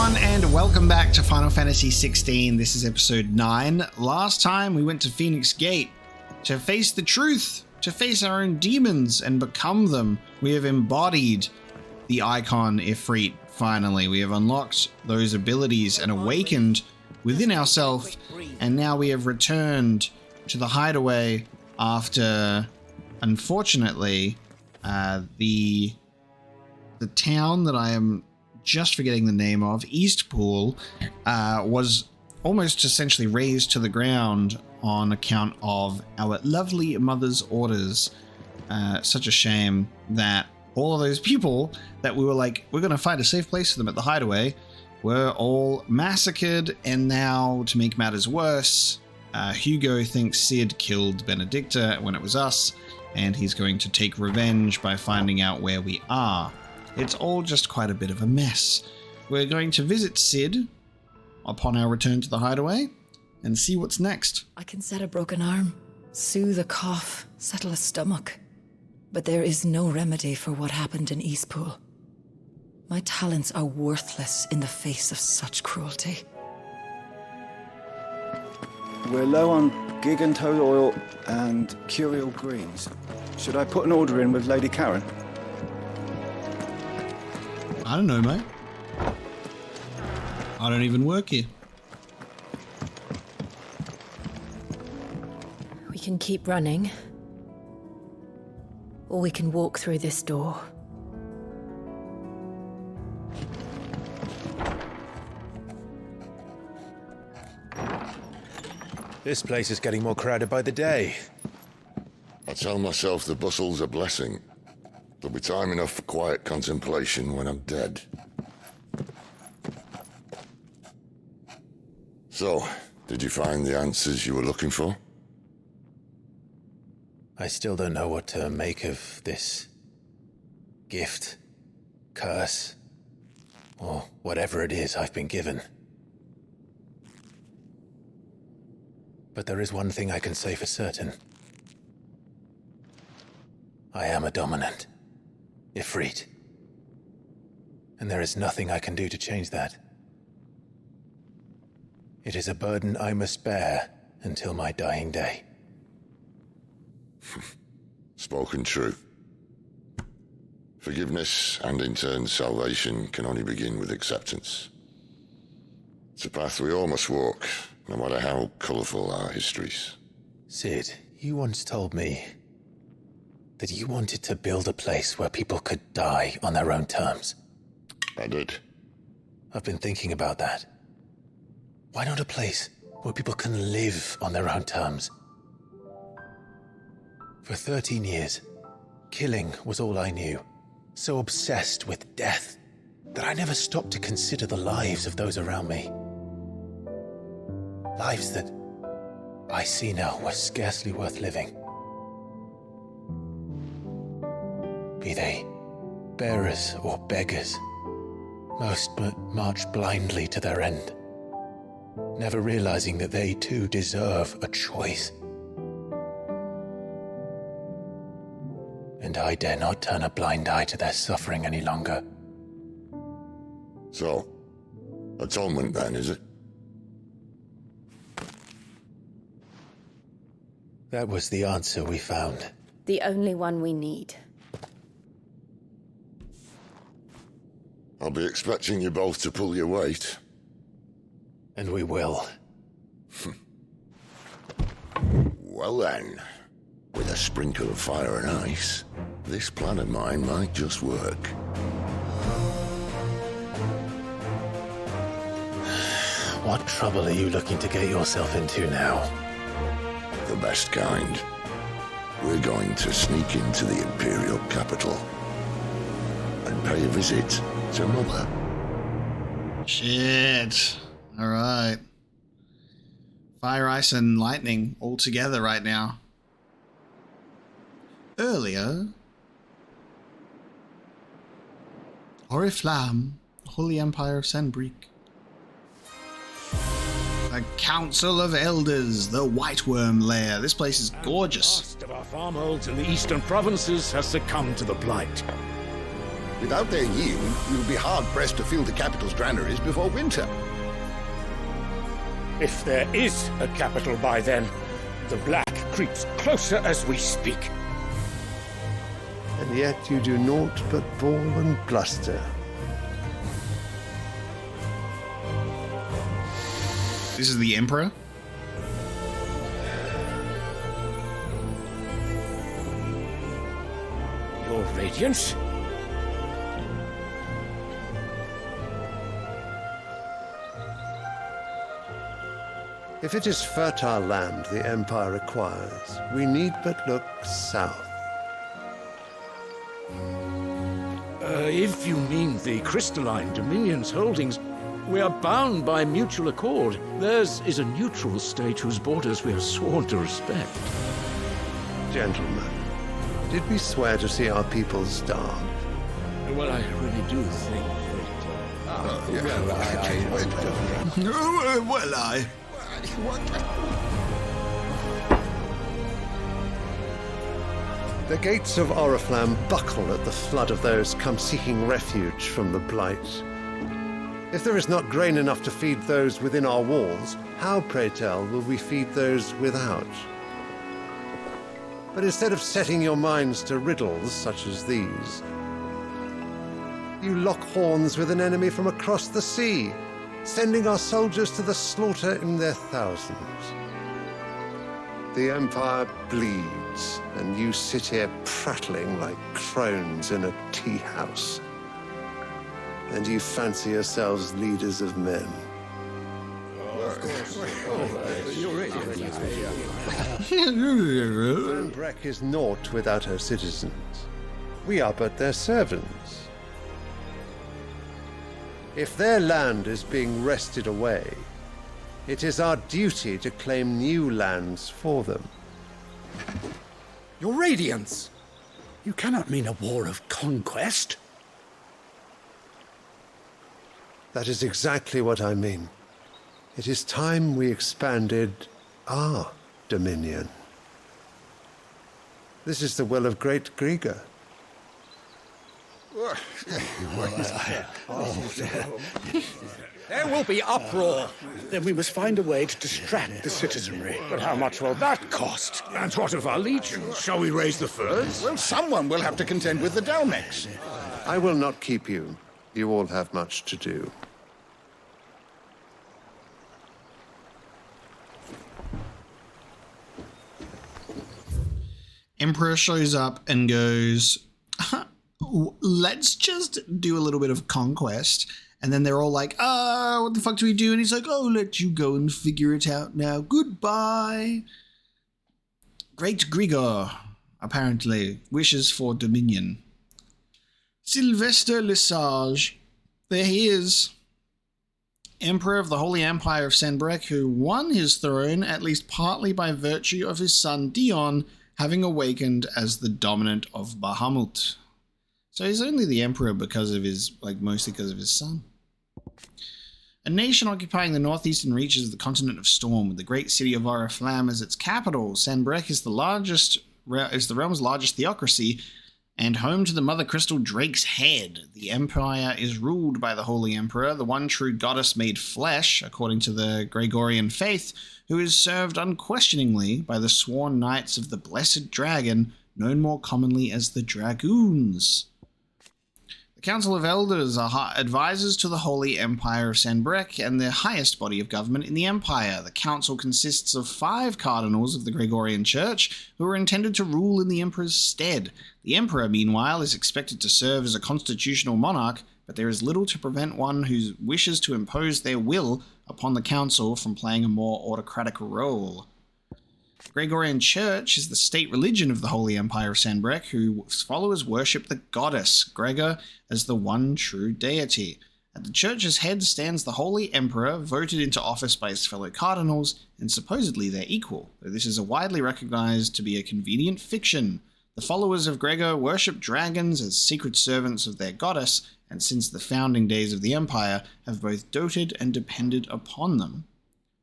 everyone, and welcome back to Final Fantasy XVI. This is episode 9. Last time we went to Phoenix Gate to face the truth, to face our own demons and become them. We have embodied the icon Ifrit, finally. We have unlocked those abilities and awakened within ourselves, and now we have returned to the Hideaway after, unfortunately, the town that I am just forgetting the name of, Eastpool, was almost essentially razed to the ground on account of our lovely mother's orders. Such a shame that all of those people that we were like, we're going to find a safe place for them at the Hideaway, were all massacred. And now, to make matters worse, Hugo thinks Sid killed Benedicta when it was us, and he's going to take revenge by finding out where we are. It's all just quite a bit of a mess. We're going to visit Sid upon our return to the Hideaway and see what's next. I can set a broken arm, soothe a cough, settle a stomach. But there is no remedy for what happened in Eastpool. My talents are worthless in the face of such cruelty. We're low on gig and toad oil and curial greens. Should I put an order in with Lady Karen? I don't know, mate. I don't even work here. We can keep running, or we can walk through this door. This place is getting more crowded by the day. I tell myself the bustle's a blessing. There'll be time enough for quiet contemplation when I'm dead. So, did you find the answers you were looking for? I still don't know what to make of this gift, curse, or whatever it is I've been given. But there is one thing I can say for certain. I am a dominant. Ifrit. And there is nothing I can do to change that. It is a burden I must bear until my dying day. Spoken true. Forgiveness and in turn salvation can only begin with acceptance. It's a path we all must walk, no matter how colourful our histories. Sid, you once told me that you wanted to build a place where people could die on their own terms. I did. I've been thinking about that. Why not a place where people can live on their own terms? For 13 years, killing was all I knew. So obsessed with death that I never stopped to consider the lives of those around me. Lives that I see now were scarcely worth living. Be they bearers or beggars, most march blindly to their end, never realizing that they too deserve a choice. And I dare not turn a blind eye to their suffering any longer. So, atonement then, is it? That was the answer we found. The only one we need. I'll be expecting you both to pull your weight. And we will. Well then, with a sprinkle of fire and ice, this plan of mine might just work. What trouble are you looking to get yourself into now? The best kind. We're going to sneak into the Imperial capital and pay a visit to Mother. Shit. All right. Fire, ice, and lightning all together right now. Earlier, Oriflamme, Holy Empire of Sanbreque. A Council of Elders, the White Worm Lair. This place is gorgeous. The last of our farmholds in the eastern provinces has succumbed to the blight. Without their yield, we will be hard-pressed to fill the capital's granaries before winter. If there is a capital by then, the black creeps closer as we speak. And yet you do naught but bawl and bluster. This is the Emperor? Your Radiance? If it is fertile land the Empire requires, we need but look south. If you mean the crystalline Dominion's holdings, we are bound by mutual accord. Theirs is a neutral state whose borders we are sworn to respect. Gentlemen, did we swear to see our people starve? Well, I really do think that... The gates of Oriflamme buckle at the flood of those come seeking refuge from the Blight. If there is not grain enough to feed those within our walls, how, pray tell, will we feed those without? But instead of setting your minds to riddles such as these, you lock horns with an enemy from across the sea, sending our soldiers to the slaughter in their thousands. The Empire bleeds, and you sit here prattling like crones in a tea house. And you fancy yourselves leaders of men. Sanbreque is naught without her citizens. We are but their servants. If their land is being wrested away, it is our duty to claim new lands for them. Your Radiance! You cannot mean a war of conquest. That is exactly what I mean. It is time we expanded our dominion. This is the will of great Grieger. There will be uproar. Then we must find a way to distract the citizenry. But how much will that cost? And what of our legions? Shall we raise the furs? Well, someone will have to contend with the Dalmex. I will not keep you. You all have much to do. Emperor shows up and goes, let's just do a little bit of conquest. And then they're all like, what the fuck do we do? And he's like, I'll let you go and figure it out now. Goodbye. Great Grigor, apparently, wishes for dominion. Sylvester Lesage, there he is. Emperor of the Holy Empire of Sanbreque, who won his throne at least partly by virtue of his son Dion having awakened as the dominant of Bahamut. So he's only the emperor because of his, mostly because of his son. A nation occupying the northeastern reaches of the continent of Storm, with the great city of Oriflamme as its capital. Sanbreque is the realm's largest theocracy, and home to the Mothercrystal Drake's Head. The empire is ruled by the Holy Emperor, the one true goddess made flesh, according to the Gregorian faith, who is served unquestioningly by the sworn knights of the Blessed Dragon, known more commonly as the Dragoons. The Council of Elders are advisors to the Holy Empire of Sanbreque and the highest body of government in the Empire. The Council consists of 5 cardinals of the Gregorian Church who are intended to rule in the Emperor's stead. The Emperor, meanwhile, is expected to serve as a constitutional monarch, but there is little to prevent one who wishes to impose their will upon the Council from playing a more autocratic role. The Gregorian Church is the state religion of the Holy Empire of Sanbreque, whose followers worship the goddess, Gregor, as the one true deity. At the church's head stands the Holy Emperor, voted into office by his fellow cardinals, and supposedly their equal, though this is widely recognized to be a convenient fiction. The followers of Gregor worship dragons as secret servants of their goddess, and since the founding days of the Empire, have both doted and depended upon them.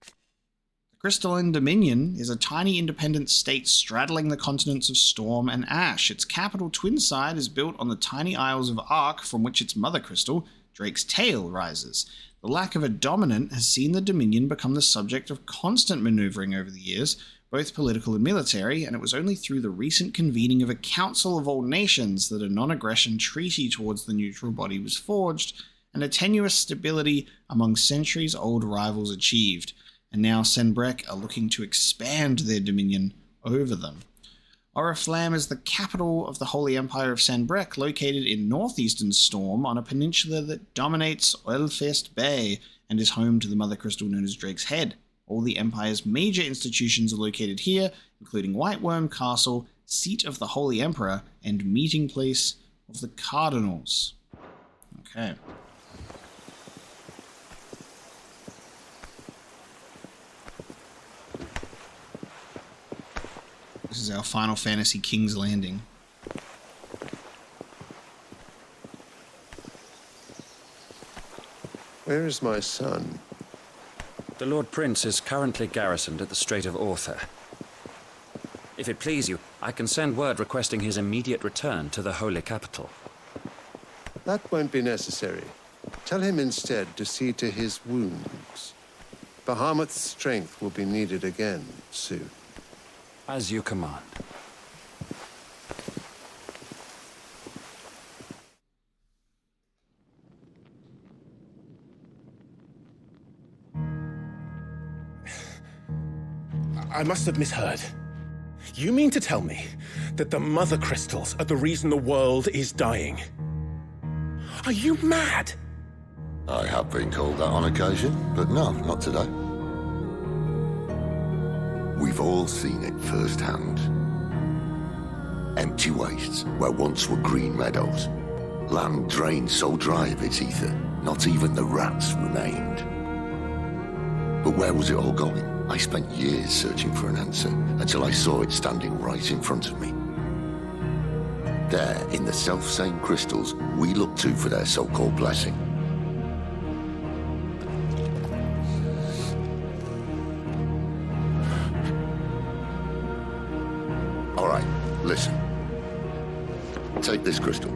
The Crystalline Dominion is a tiny independent state straddling the continents of Storm and Ash. Its capital twinside is built on the tiny Isles of Ark from which its mother crystal, Drake's Tail, rises. The lack of a dominant has seen the Dominion become the subject of constant maneuvering over the years, both political and military, and it was only through the recent convening of a Council of All Nations that a non-aggression treaty towards the neutral body was forged, and a tenuous stability among centuries-old rivals achieved. And now Sanbreque are looking to expand their dominion over them. Oriflamme is the capital of the Holy Empire of Sanbreque, located in northeastern Storm on a peninsula that dominates Oilfest Bay and is home to the mother crystal known as Drake's Head. All the Empire's major institutions are located here, including White Worm Castle, seat of the Holy Emperor, and meeting place of the Cardinals. Okay. This is our Final Fantasy King's Landing. Where is my son? The Lord Prince is currently garrisoned at the Strait of Aether. If it please you, I can send word requesting his immediate return to the Holy Capital. That won't be necessary. Tell him instead to see to his wounds. Bahamut's strength will be needed again soon. As you command. I must have misheard. You mean to tell me that the Mothercrystals are the reason the world is dying? Are you mad? I have been called that on occasion, but no, not today. We've all seen it firsthand. Empty wastes where once were green meadows. Land drained so dry of its ether, not even the rats remained. But where was it all going? I spent years searching for an answer until I saw it standing right in front of me. There, in the self-same crystals we look to for their so-called blessing. All right, listen. Take this crystal.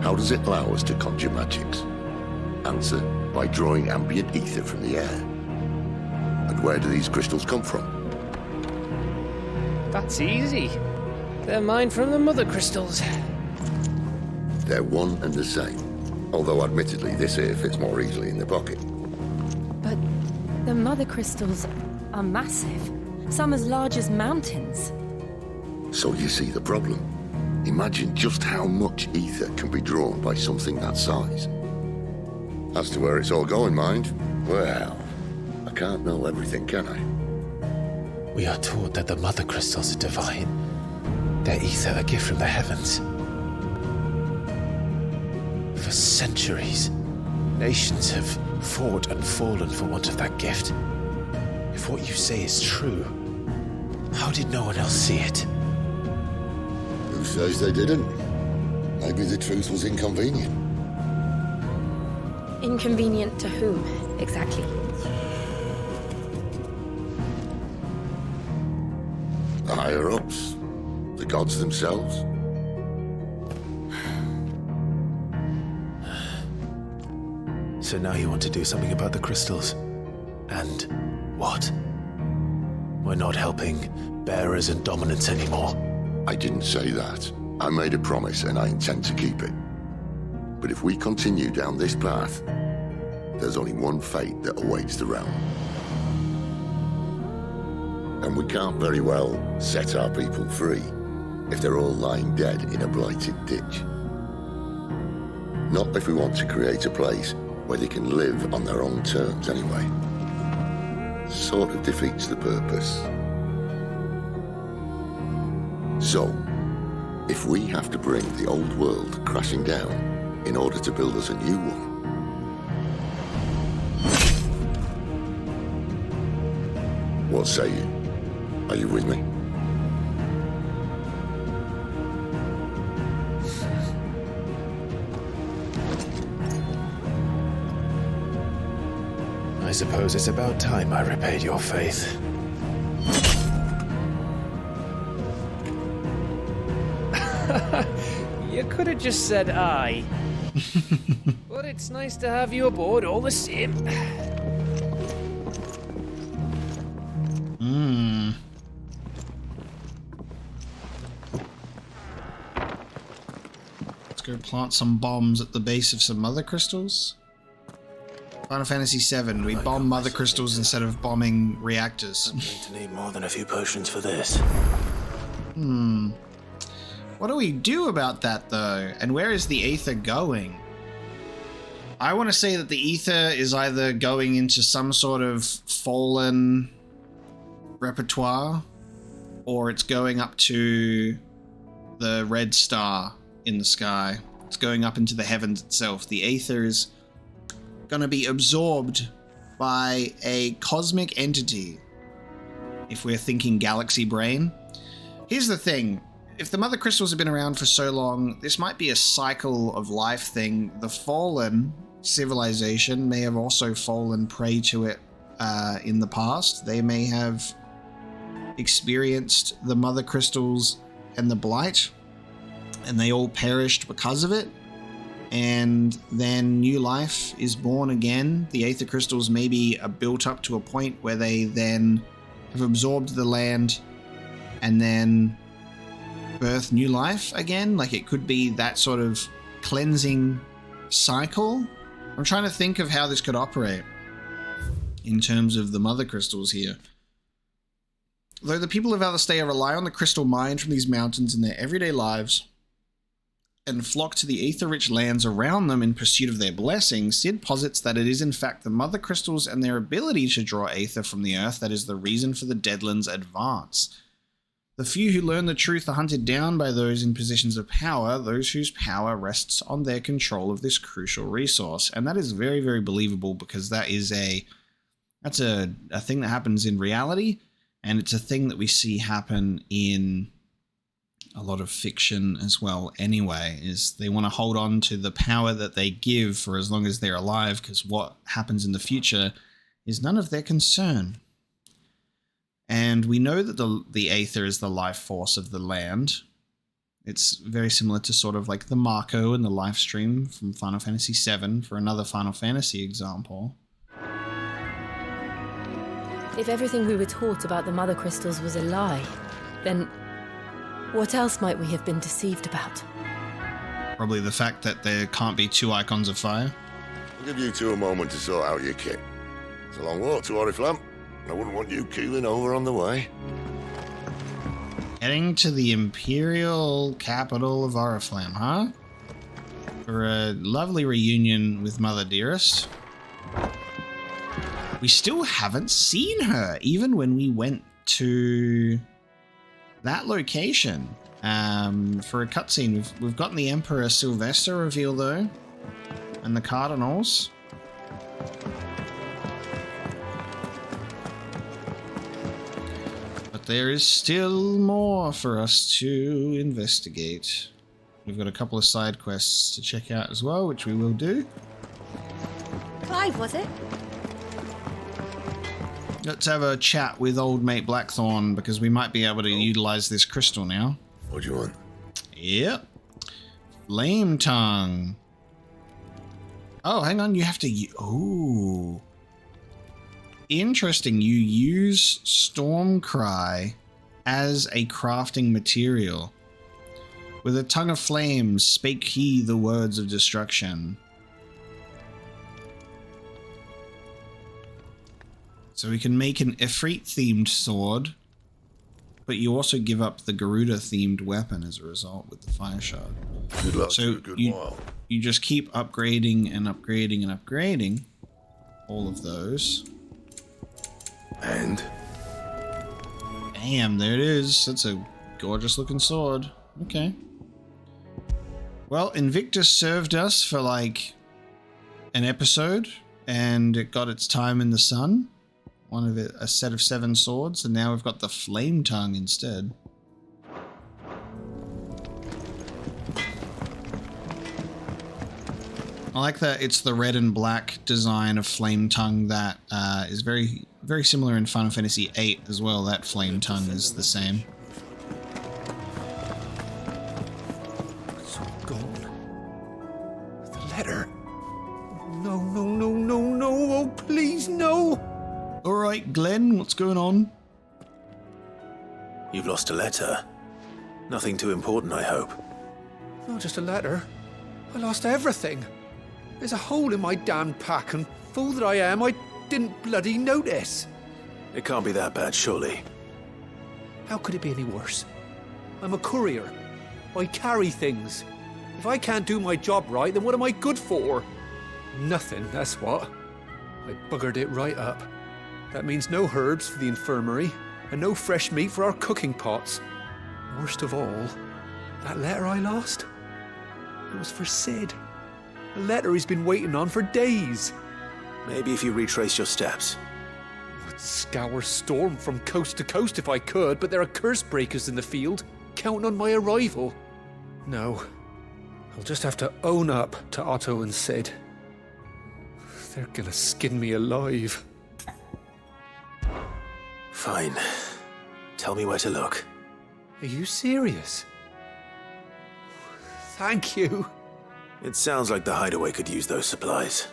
How does it allow us to conjure magics? Answer, by drawing ambient ether from the air. And where do these crystals come from? That's easy. They're mine from the Mothercrystals. They're one and the same. Although admittedly this here fits more easily in the pocket. But the Mothercrystals are massive. Some as large as mountains. So you see the problem. Imagine just how much ether can be drawn by something that size. As to where it's all going, mind, well, I can't know everything, can I? We are taught that the Mothercrystals are divine. Their ether a gift from the heavens. For centuries, nations have fought and fallen for want of that gift. If what you say is true, how did no one else see it? Who says they didn't? Maybe the truth was inconvenient. Inconvenient to whom, exactly? The higher-ups. The gods themselves. So now you want to do something about the crystals. And what? We're not helping bearers and dominants anymore. I didn't say that. I made a promise and I intend to keep it. But if we continue down this path, there's only one fate that awaits the realm. And we can't very well set our people free if they're all lying dead in a blighted ditch. Not if we want to create a place where they can live on their own terms anyway. Sort of defeats the purpose. So, if we have to bring the old world crashing down in order to build us a new one, what say you? Are you with me? I suppose it's about time I repaid your faith. You could have just said aye. But it's nice to have you aboard all the same. Let's go plant some bombs at the base of some mother crystals. Final Fantasy VII, we bomb mother crystals instead of bombing reactors. I'm going to need more than a few potions for this. What do we do about that, though? And where is the Aether going? I want to say that the Aether is either going into some sort of fallen repertoire, or it's going up to the red star in the sky. It's going up into the heavens itself. The Aether is going to be absorbed by a cosmic entity, if we're thinking galaxy brain. Here's the thing. If the mother crystals have been around for so long, this might be a cycle of life thing. The fallen civilization may have also fallen prey to it in the past. They may have experienced the mother crystals and the blight, and they all perished because of it. And then new life is born again. The Aether crystals maybe are built up to a point where they then have absorbed the land and then birth new life again. Like, it could be that sort of cleansing cycle. I'm trying to think of how this could operate in terms of the mother crystals here. Though the people of Valisthea rely on the crystal mined from these mountains in their everyday lives and flock to the aether-rich lands around them in pursuit of their blessings, Sid posits that it is in fact the mother crystals and their ability to draw aether from the earth that is the reason for the Deadlands' advance. The few who learn the truth are hunted down by those in positions of power, those whose power rests on their control of this crucial resource. And that is very, very believable, because that's a thing that happens in reality, and it's a thing that we see happen in a lot of fiction as well anyway, is they want to hold on to the power that they give for as long as they're alive, because what happens in the future is none of their concern. And we know that the Aether is the life force of the land. It's very similar to sort of like the Marco and the life stream from Final Fantasy VII, for another Final Fantasy example. If everything we were taught about the Mother Crystals was a lie, then what else might we have been deceived about? Probably the fact that there can't be two icons of fire. I'll give you two a moment to sort out your kit. It's a long walk to Oriflamme. I wouldn't want you keeling over on the way. Heading to the Imperial capital of Oriflamme, huh? For a lovely reunion with Mother Dearest. We still haven't seen her, even when we went to that location for a cutscene. We've gotten the Emperor Sylvester reveal, though, and the Cardinals. There is still more for us to investigate. We've got a couple of side quests to check out as well, which we will do. Clive, was it? Let's have a chat with old mate Blackthorn, because we might be able to utilize this crystal now. What do you want? Yep. Flame Tongue. Oh, hang on, you have to... Ooh. Interesting, you use Stormcry as a crafting material. With a tongue of flames, spake he the words of destruction. So we can make an Ifrit-themed sword, but you also give up the Garuda-themed weapon as a result with the Fire Shard. Good luck, so you just keep upgrading and upgrading and upgrading all of those. And? Damn, there it is. That's a gorgeous looking sword. Okay. Well, Invictus served us for like an episode, and it got its time in the sun. A set of 7 swords, and now we've got the Flame Tongue instead. I like that it's the red and black design of Flame Tongue that is very, very similar in Final Fantasy VIII as well. That Flame Tongue is the same. It's all gone. The letter. No, no, no, no, no. Oh, please, no. All right, Glenn, what's going on? You've lost a letter. Nothing too important, I hope. Not just a letter. I lost everything. There's a hole in my damn pack, and fool that I am, I didn't bloody notice. It can't be that bad, surely. How could it be any worse? I'm a courier. I carry things. If I can't do my job right, then what am I good for? Nothing, that's what. I buggered it right up. That means no herbs for the infirmary, and no fresh meat for our cooking pots. Worst of all, that letter I lost, it was for Sid. A letter he's been waiting on for days. Maybe if you retrace your steps. I'd scour Storm from coast to coast if I could, but there are curse breakers in the field, counting on my arrival. No, I'll just have to own up to Otto and Sid. They're gonna skin me alive. Fine. Tell me where to look. Are you serious? Thank you. It sounds like the Hideaway could use those supplies.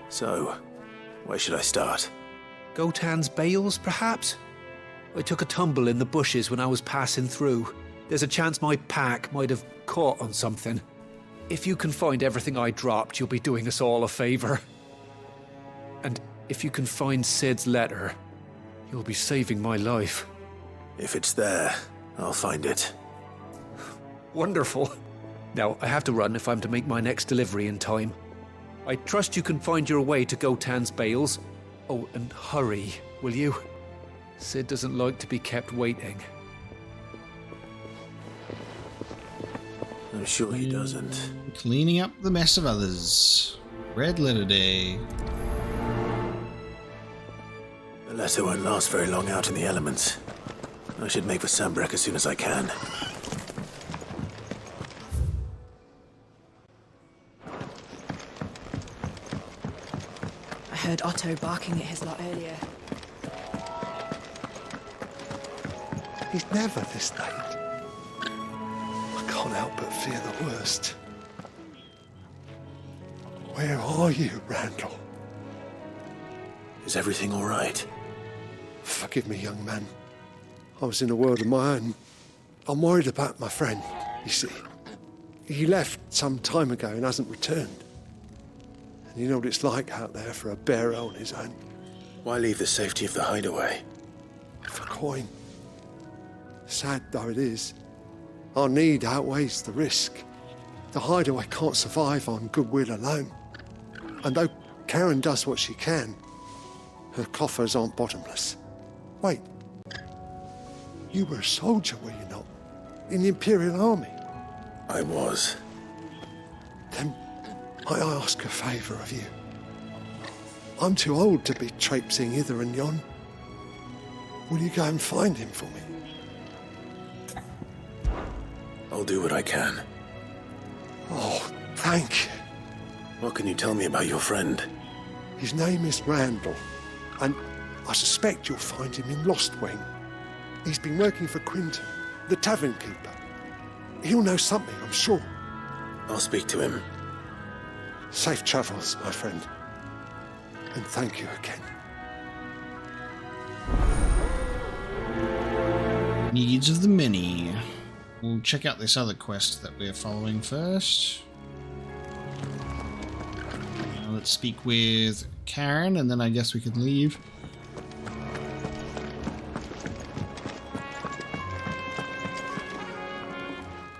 So, where should I start? Gotan's bales, perhaps? I took a tumble in the bushes when I was passing through. There's a chance my pack might have caught on something. If you can find everything I dropped, you'll be doing us all a favor. And if you can find Sid's letter, you'll be saving my life. If it's there, I'll find it. Wonderful. Now, I have to run if I'm to make my next delivery in time. I trust you can find your way to Gotan's bales. Oh, and hurry, will you? Sid doesn't like to be kept waiting. I'm sure he doesn't. Cleaning up the mess of others. Red letter day. The letter won't last very long out in the elements. I should make for Sanbreque as soon as I can. I heard Otto barking at his lot earlier. He's never this late. I can't help but fear the worst. Where are you, Randall? Is everything all right? Forgive me, young man. I was in a world of my own. I'm worried about my friend, you see. He left some time ago and hasn't returned. And you know what it's like out there for a bearer on his own. Why leave the safety of the Hideaway? For coin. Sad though it is, our need outweighs the risk. The Hideaway can't survive on goodwill alone. And though Karen does what she can, her coffers aren't bottomless. Wait. You were a soldier, were you not? In the Imperial Army? I was. Then I ask a favour of you. I'm too old to be traipsing hither and yon. Will you go and find him for me? I'll do what I can. Oh, thank you. What can you tell me about your friend? His name is Randall, and I suspect you'll find him in Lost Wing. He's been working for Quinton, the tavern keeper. He'll know something, I'm sure. I'll speak to him. Safe travels, my friend. And thank you again. Needs of the many. We'll check out this other quest that we're following first. Let's speak with Karen, and then I guess we can leave.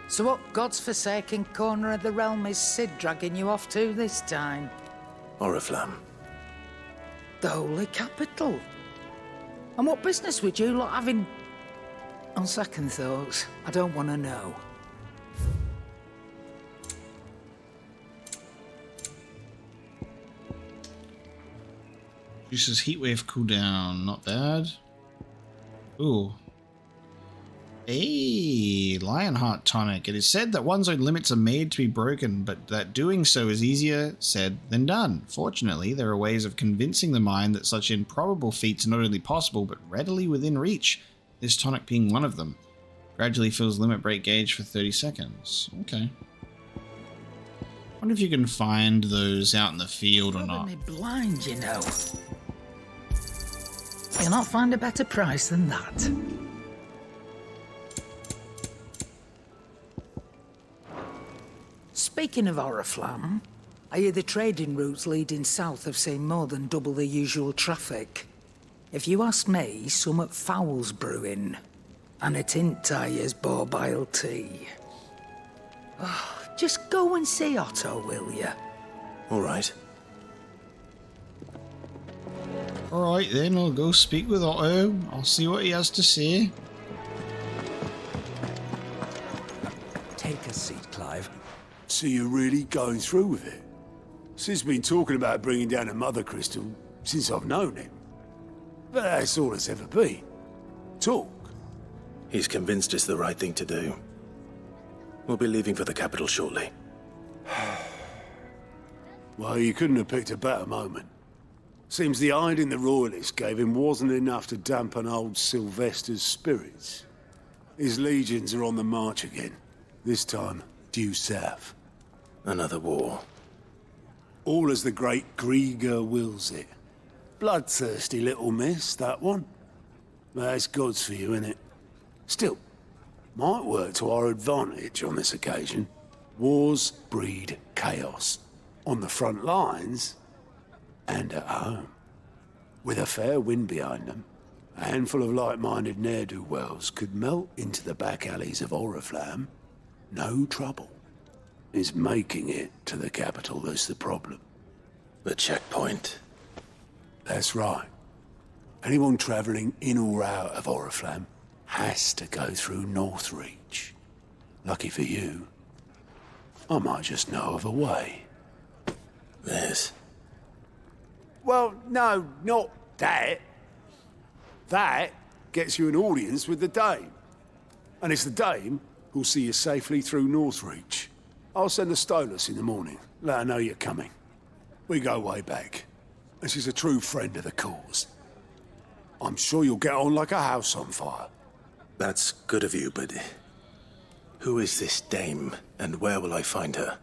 So what God's forsaken corner of the realm is Sid dragging you off to this time? Oriflamme. The holy capital. And what business would you lot have in... On second thoughts, I don't want to know. Reduces heatwave cooldown, not bad. Ooh. Hey, Lionheart tonic. It is said that one's own limits are made to be broken, but that doing so is easier said than done. Fortunately, there are ways of convincing the mind that such improbable feats are not only possible, but readily within reach, this tonic being one of them. Gradually fills limit break gauge for 30 seconds. Okay. Wonder if you can find those out in the field or not. Me blind, you know. You'll not find a better price than that. Speaking of Oriflamme, I hear the trading routes leading south have seen more than double the usual traffic. If you ask me, summat foul's brewing, and a tint tires borbile tea. Oh, just go and see Otto, will you? All right. Alright then, I'll go speak with Otto. I'll see what he has to say. Take a seat, Clive. So you're really going through with it? Sid's been talking about bringing down a Mothercrystal since I've known him. But that's all it's ever been. Talk. He's convinced it's the right thing to do. We'll be leaving for the capital shortly. Well, you couldn't have picked a better moment. Seems the hiding the Royalists gave him wasn't enough to dampen old Sylvester's spirits. His legions are on the march again. This time, due south. Another war. All as the great Grieger wills it. Bloodthirsty little miss, that one. That's God's for you, innit? Still, might work to our advantage on this occasion. Wars breed chaos. On the front lines, and at home. With a fair wind behind them, a handful of like-minded ne'er-do-wells could melt into the back alleys of Oriflamme. No trouble. It's making it to the capital that's the problem. The checkpoint. That's right. Anyone travelling in or out of Oriflamme has to go through Northreach. Lucky for you, I might just know of a way. There's... Well, no, not that. That gets you an audience with the Dame. And it's the Dame who'll see you safely through Northreach. I'll send the Stolas in the morning. Let her know you're coming. We go way back. And she's a true friend of the cause. I'm sure you'll get on like a house on fire. That's good of you, but... who is this Dame, and where will I find her?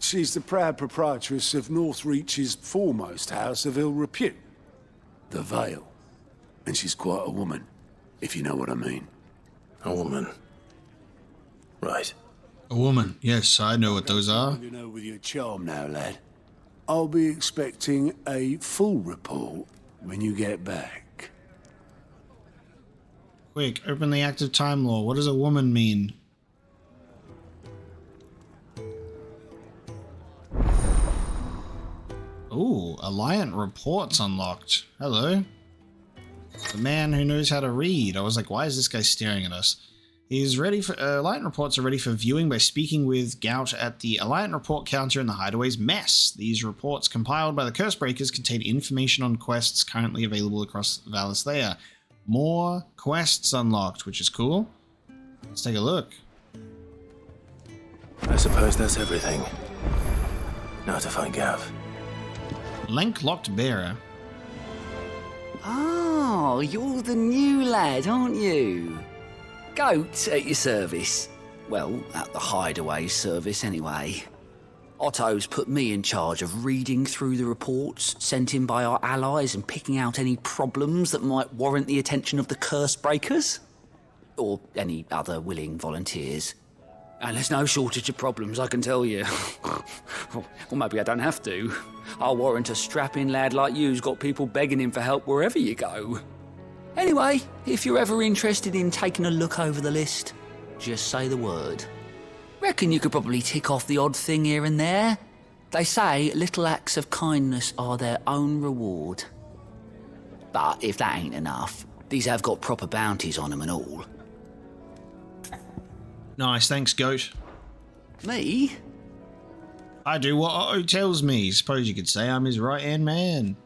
She's the proud proprietress of Northreach's foremost house of ill repute, the Vale. And she's quite a woman, if you know what I mean. A woman. Right. A woman. Yes, I know what those are. You know, with your charm now, lad. I'll be expecting a full report when you get back. Quick, open the active time law. What does a woman mean? Ooh, Alliant reports unlocked. Hello. The man who knows how to read. I was like, why is this guy staring at us? He's ready for... Alliant reports are ready for viewing by speaking with Gout at the Alliant report counter in the Hideaway's mess. These reports, compiled by the Cursebreakers, contain information on quests currently available across Valisthea. More quests unlocked, which is cool. Let's take a look. I suppose that's everything. Now to find Gav. Link-locked bearer. Oh, you're the new lad, aren't you? Goat at your service. Well, at the Hideaway service anyway. Otto's put me in charge of reading through the reports sent in by our allies and picking out any problems that might warrant the attention of the Cursebreakers. Or any other willing volunteers. And there's no shortage of problems, I can tell you. Or maybe I don't have to. I'll warrant a strapping lad like you's got people begging him for help wherever you go. Anyway, if you're ever interested in taking a look over the list, just say the word. Reckon you could probably tick off the odd thing here and there. They say little acts of kindness are their own reward. But if that ain't enough, these have got proper bounties on them and all. Nice, thanks, Goat. Me? I do what Otto tells me. Suppose you could say I'm his right-hand man.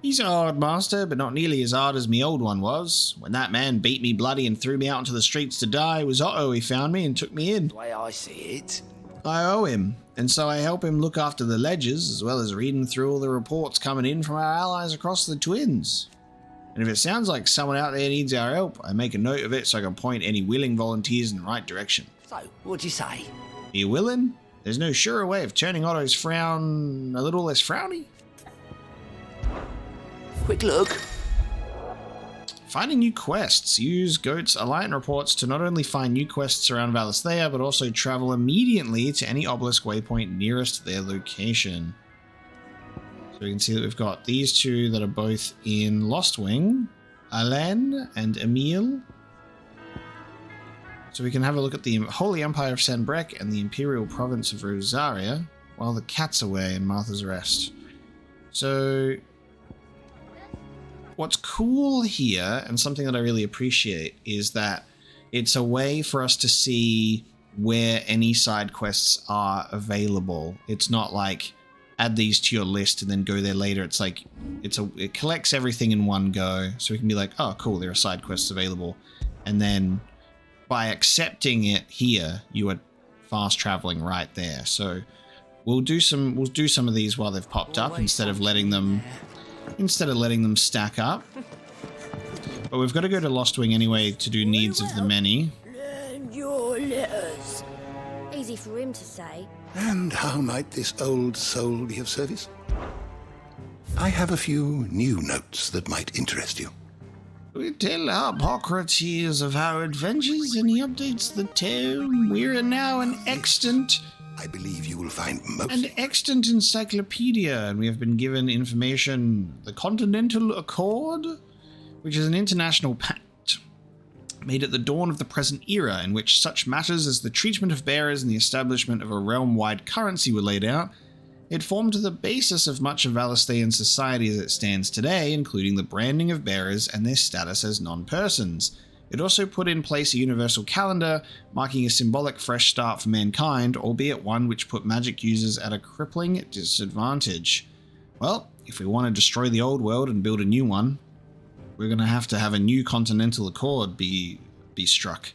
He's a hard master, but not nearly as hard as me old one was. When that man beat me bloody and threw me out into the streets to die, it was Otto he found me and took me in. The way I see it. I owe him, and so I help him look after the ledgers, as well as reading through all the reports coming in from our allies across the Twins. And if it sounds like someone out there needs our help, I make a note of it so I can point any willing volunteers in the right direction. So, what'd you say? Are you willing? There's no surer way of turning Otto's frown a little less frowny. Quick look. Finding new quests. Use Goat's Alliant reports to not only find new quests around Valisthea, but also travel immediately to any obelisk waypoint nearest their location. So we can see that we've got these two that are both in Lostwing, Alain and Emil. So we can have a look at the Holy Empire of Sanbreque and the Imperial province of Rosaria, while the cat's away in Martha's Rest. So what's cool here, and something that I really appreciate, is that it's a way for us to see where any side quests are available. It's not like add these to your list and then go there later. It's like it collects everything in one go, so we can be like, oh cool, there are side quests available, and then by accepting it here, you are fast traveling right there. So we'll do some of these while they've popped up instead of letting them stack up. But we've got to go to Lostwing anyway to do Needs of the Many. Learn your letters. Easy for him to say. And how might this old soul be of service? I have a few new notes that might interest you. We tell Hippocrates of our adventures, and he updates the tale. We're now an extant. I believe you will find most. An extant encyclopedia, and we have been given information. The Continental Accord, which is an international pact made at the dawn of the present era, in which such matters as the treatment of bearers and the establishment of a realm-wide currency were laid out. It formed the basis of much of Valisthean society as it stands today, including the branding of bearers and their status as non-persons. It also put in place a universal calendar, marking a symbolic fresh start for mankind, albeit one which put magic users at a crippling disadvantage. Well, if we want to destroy the old world and build a new one, we're going to have a new Continental Accord be struck.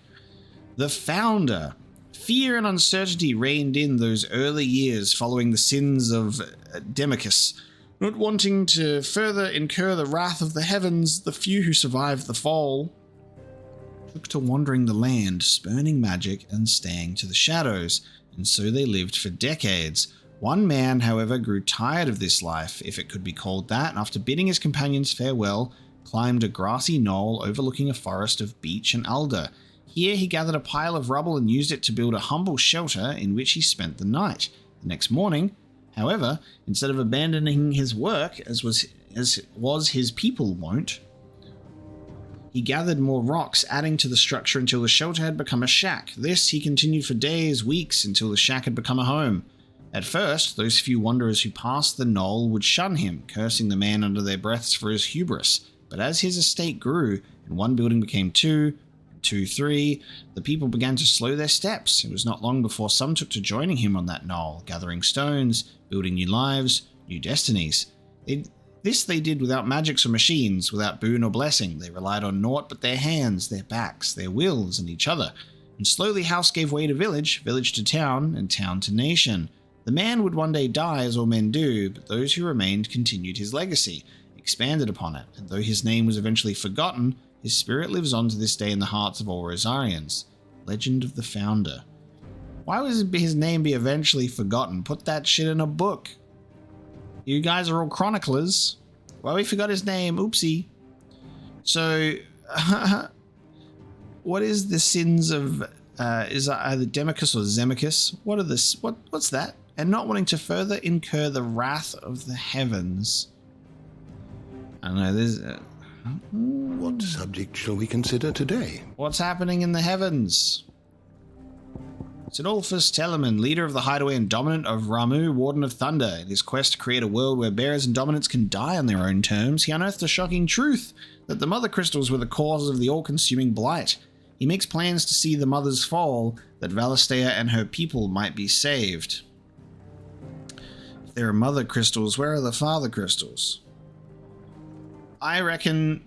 The Founder. Fear and uncertainty reigned in those early years following the sins of Demicus. Not wanting to further incur the wrath of the heavens, the few who survived the fall took to wandering the land, spurning magic and staying to the shadows, and so they lived for decades. One man, however, grew tired of this life, if it could be called that, and after bidding his companions farewell, climbed a grassy knoll overlooking a forest of beech and alder. Here he gathered a pile of rubble and used it to build a humble shelter in which he spent the night. The next morning, however, instead of abandoning his work, as was his people wont, he gathered more rocks, adding to the structure until the shelter had become a shack. This he continued for days, weeks, until the shack had become a home. At first, those few wanderers who passed the knoll would shun him, cursing the man under their breaths for his hubris. But as his estate grew, and one building became two, 3, the people began to slow their steps. It was not long before some took to joining him on that knoll, gathering stones, building new lives, new destinies. This they did without magics or machines, without boon or blessing. They relied on naught but their hands, their backs, their wills, and each other. And slowly house gave way to village, village to town, and town to nation. The man would one day die, as all men do, but those who remained continued his legacy, expanded upon it, and though his name was eventually forgotten, his spirit lives on to this day in the hearts of all Rosarians. Legend of the Founder. Why would his name be eventually forgotten? Put that shit in a book. You guys are all chroniclers. Well, we forgot his name. Oopsie. So, what is the sins of, is that either Demicus or Zemicus? What's that? And not wanting to further incur the wrath of the heavens. I don't know, there's... What subject shall we consider today? What's happening in the heavens? Sidolphus Telemann, leader of the Hideaway and dominant of Ramu, Warden of Thunder. In his quest to create a world where bearers and dominants can die on their own terms, he unearthed a shocking truth, that the Mothercrystals were the cause of the all-consuming blight. He makes plans to see the Mothers fall, that Valisthea and her people might be saved. If there are Mothercrystals, where are the Fathercrystals? I reckon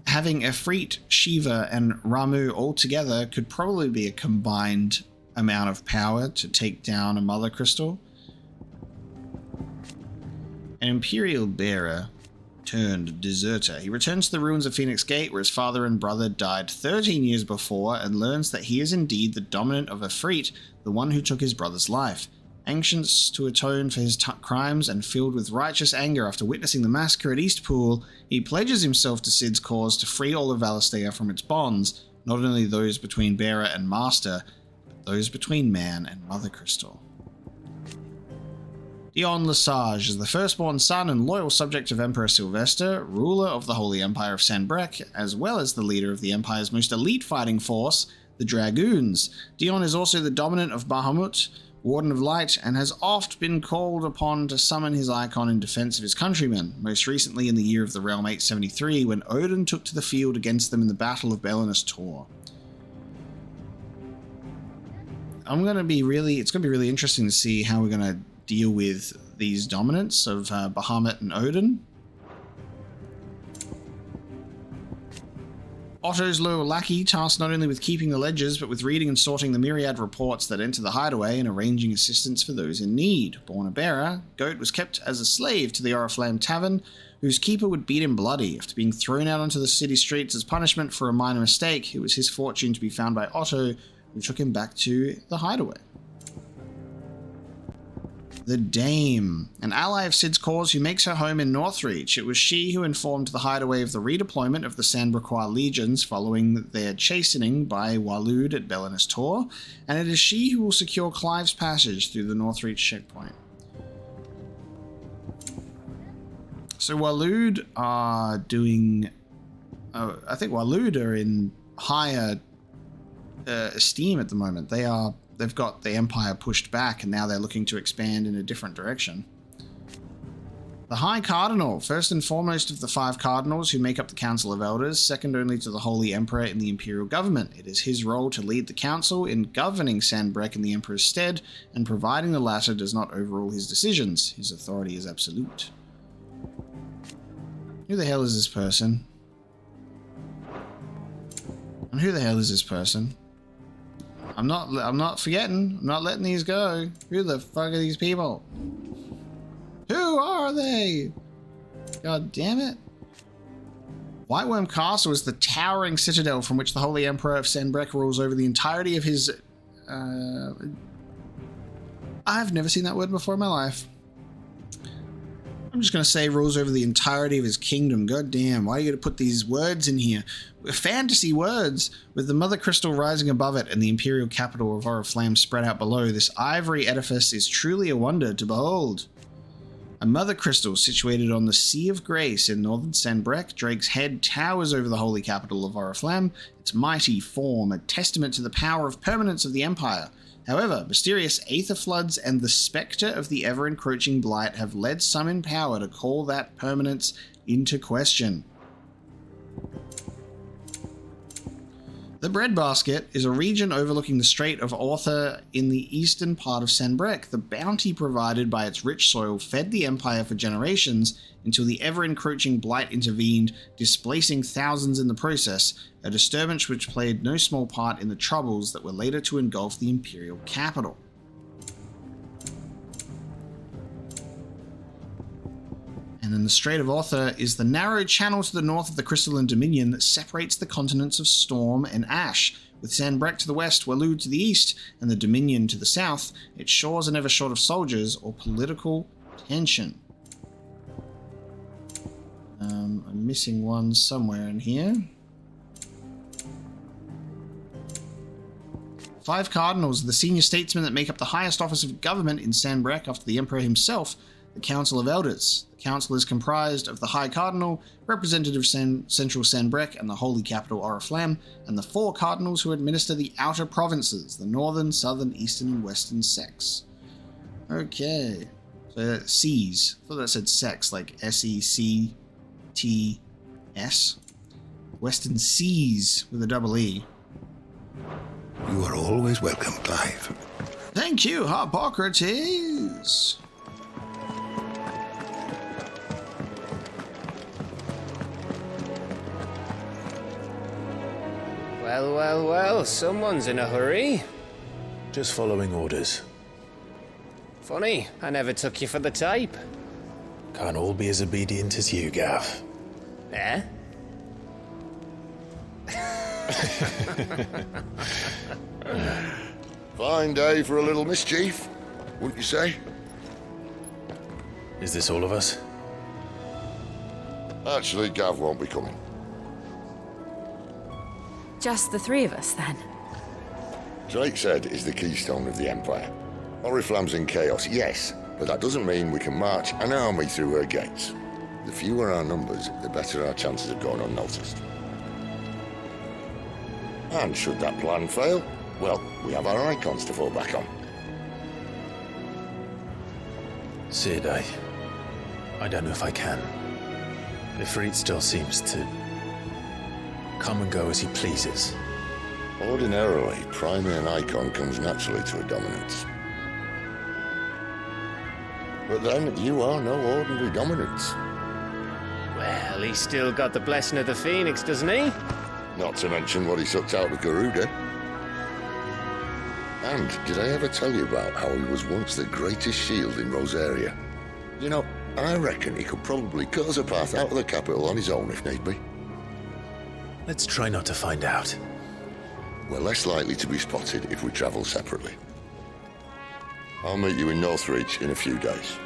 having Efreet, Shiva, and Ramu all together could probably be a combined amount of power to take down a Mother Crystal. An Imperial bearer turned deserter. He returns to the ruins of Phoenix Gate, where his father and brother died 13 years before, and learns that he is indeed the dominant of Efreet, the one who took his brother's life. Anxious to atone for his crimes and filled with righteous anger after witnessing the massacre at Eastpool, he pledges himself to Cid's cause to free all of Valisthea from its bonds, not only those between bearer and master, but those between man and Mother Crystal. Dion Lesage is the firstborn son and loyal subject of Emperor Sylvester, ruler of the Holy Empire of Sanbreque, as well as the leader of the Empire's most elite fighting force, the Dragoons. Dion is also the dominant of Bahamut, Warden of Light, and has oft been called upon to summon his icon in defense of his countrymen, most recently in the year of the Realm 873, when Odin took to the field against them in the Battle of Belinus Tor. It's going to be really interesting to see how we're going to deal with these dominants of Bahamut and Odin. Otto's loyal lackey, tasked not only with keeping the ledgers, but with reading and sorting the myriad reports that enter the hideaway and arranging assistance for those in need. Born a bearer, Goat was kept as a slave to the Oriflamme Tavern, whose keeper would beat him bloody. After being thrown out onto the city streets as punishment for a minor mistake, it was his fortune to be found by Otto, who took him back to the hideaway. The Dame, an ally of Cid's cause who makes her home in Northreach. It was she who informed the hideaway of the redeployment of the Sanbreque legions following their chastening by Waloed at Belinus Tor, and it is she who will secure Clive's passage through the Northreach checkpoint. So Waloed are doing... I think Waloed are in higher esteem at the moment. They've got the Empire pushed back, and now they're looking to expand in a different direction. The High Cardinal, first and foremost of the 5 cardinals who make up the Council of Elders, second only to the Holy Emperor in the Imperial government. It is his role to lead the Council in governing Sanbreque in the Emperor's stead, and providing the latter does not overrule his decisions. His authority is absolute. Who the hell is this person? And who the hell is this person? I'm not forgetting. I'm not letting these go. Who the fuck are these people? Who are they? God damn it. Whiteworm Castle is the towering citadel from which the Holy Emperor of Sanbreque rules over the entirety of his... I've never seen that word before in my life. I'm just going to say rules over the entirety of his kingdom. God damn, why are you going to put these words in here? Fantasy words, with the Mother Crystal rising above it and the Imperial capital of Oriflamme spread out below. This ivory edifice is truly a wonder to behold. A Mother Crystal situated on the Sea of Grace in northern Sanbreque, Drake's Head towers over the holy capital of Oriflamme, its mighty form a testament to the power of permanence of the Empire. However, mysterious Aether floods and the spectre of the ever-encroaching blight have led some in power to call that permanence into question. The Breadbasket is a region overlooking the Strait of Aether in the eastern part of Sanbreque. The bounty provided by its rich soil fed the Empire for generations until the ever-encroaching blight intervened, displacing thousands in the process, a disturbance which played no small part in the troubles that were later to engulf the Imperial capital. And in the Strait of Aether is the narrow channel to the north of the Crystalline Dominion that separates the continents of Storm and Ash. With Sanbreque to the west, Waloed to the east, and the Dominion to the south, its shores are never short of soldiers or political tension. I'm missing one somewhere in here. 5 cardinals are the senior statesmen that make up the highest office of government in Sanbreque after the Emperor himself, the Council of Elders. The council is comprised of the High Cardinal, representative of Central Sanbreque and the Holy Capital Oriflamme, and the 4 cardinals who administer the outer provinces, the northern, southern, eastern, and western sects. Okay. So C's. I thought that said sex, like S-E-C-T-S. Western Seas with a double E. You are always welcome, Clive. Thank you, Hippocrates. Well, well, well, someone's in a hurry. Just following orders. Funny, I never took you for the type. Can't all be as obedient as you, Gav. Eh? Fine day for a little mischief, wouldn't you say? Is this all of us? Actually, Gav won't be coming. Just the three of us, then? Drake's Head is the keystone of the Empire. Oriflamme's in chaos, yes, but that doesn't mean we can march an army through her gates. The fewer our numbers, the better our chances of going unnoticed. And should that plan fail, well, we have our icons to fall back on. Sid, I don't know if I can. Ifrit still seems to come and go as he pleases. Ordinarily, priming an icon comes naturally to a dominance. But then, you are no ordinary dominance. Well, he's still got the blessing of the Phoenix, doesn't he? Not to mention what he sucked out of Garuda. And did I ever tell you about how he was once the greatest shield in Rosaria? You know, I reckon he could probably cut us a path out of the capital on his own if need be. Let's try not to find out. We're less likely to be spotted if we travel separately. I'll meet you in Northreach in a few days.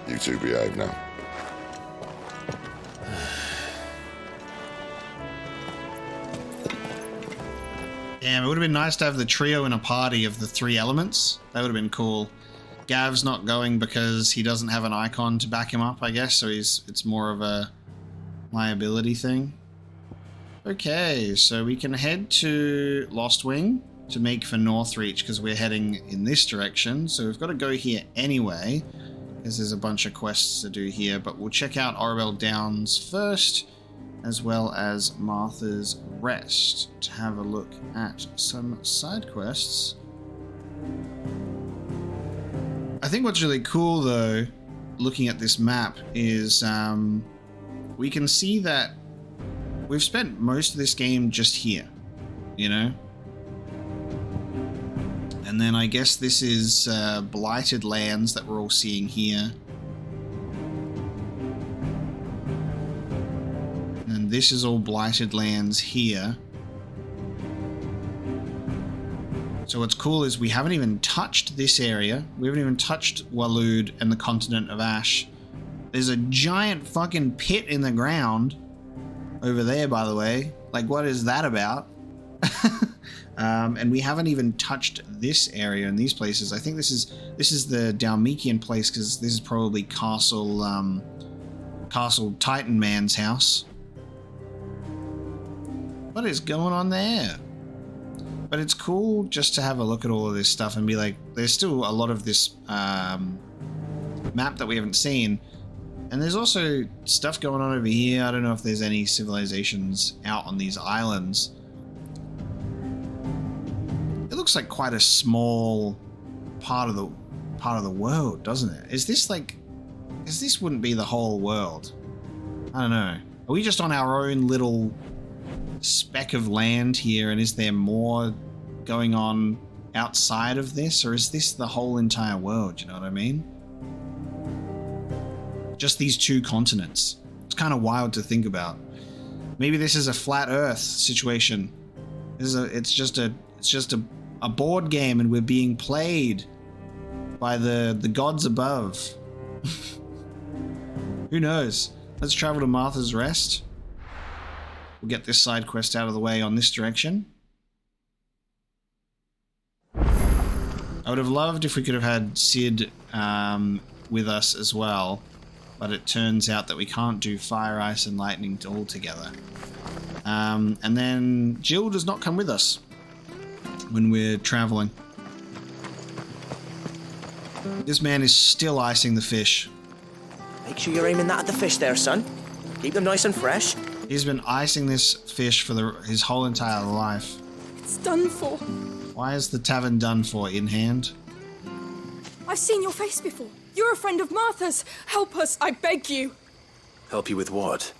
You two behave now. Damn, it would have been nice to have the trio in a party of the three elements. That would have been cool. Gav's not going because he doesn't have an icon to back him up, I guess, so it's more of a liability thing. Okay, so we can head to Lost Wing to make for Northreach because we're heading in this direction. So we've got to go here anyway because there's a bunch of quests to do here, but we'll check out Orwell Downs first, as well as Martha's Rest to have a look at some side quests. I think what's really cool though, looking at this map, is we can see that we've spent most of this game just here, you know? And then I guess this is Blighted Lands that we're all seeing here. And this is all Blighted Lands here. So what's cool is we haven't even touched this area. We haven't even touched Waloed and the continent of Ash. There's a giant fucking pit in the ground over there, by the way. Like, what is that about? And we haven't even touched this area in these places. I think this is the Dalmekian place because this is probably Castle Titan Man's house. What is going on there? But it's cool just to have a look at all of this stuff and be like, there's still a lot of this map that we haven't seen. And there's also stuff going on over here. I don't know if there's any civilizations out on these islands. It looks like quite a small part of the world, doesn't it? Is this wouldn't be the whole world? I don't know. Are we just on our own little speck of land here, and is there more going on outside of this, or is this the whole entire world? You know what I mean? Just these two continents. It's kind of wild to think about. Maybe this is a flat Earth situation. It's just a board game, and we're being played by the gods above. Who knows? Let's travel to Martha's Rest. We'll get this side quest out of the way on this direction. I would have loved if we could have had Sid with us as well, but it turns out that we can't do fire, ice, and lightning all together. And then Jill does not come with us when we're traveling. This man is still icing the fish. Make sure you're aiming that at the fish there, son. Keep them nice and fresh. He's been icing this fish for his whole entire life. It's done for. Why is the tavern done for in hand? I've seen your face before. You're a friend of Martha's. Help us, I beg you. Help you with what?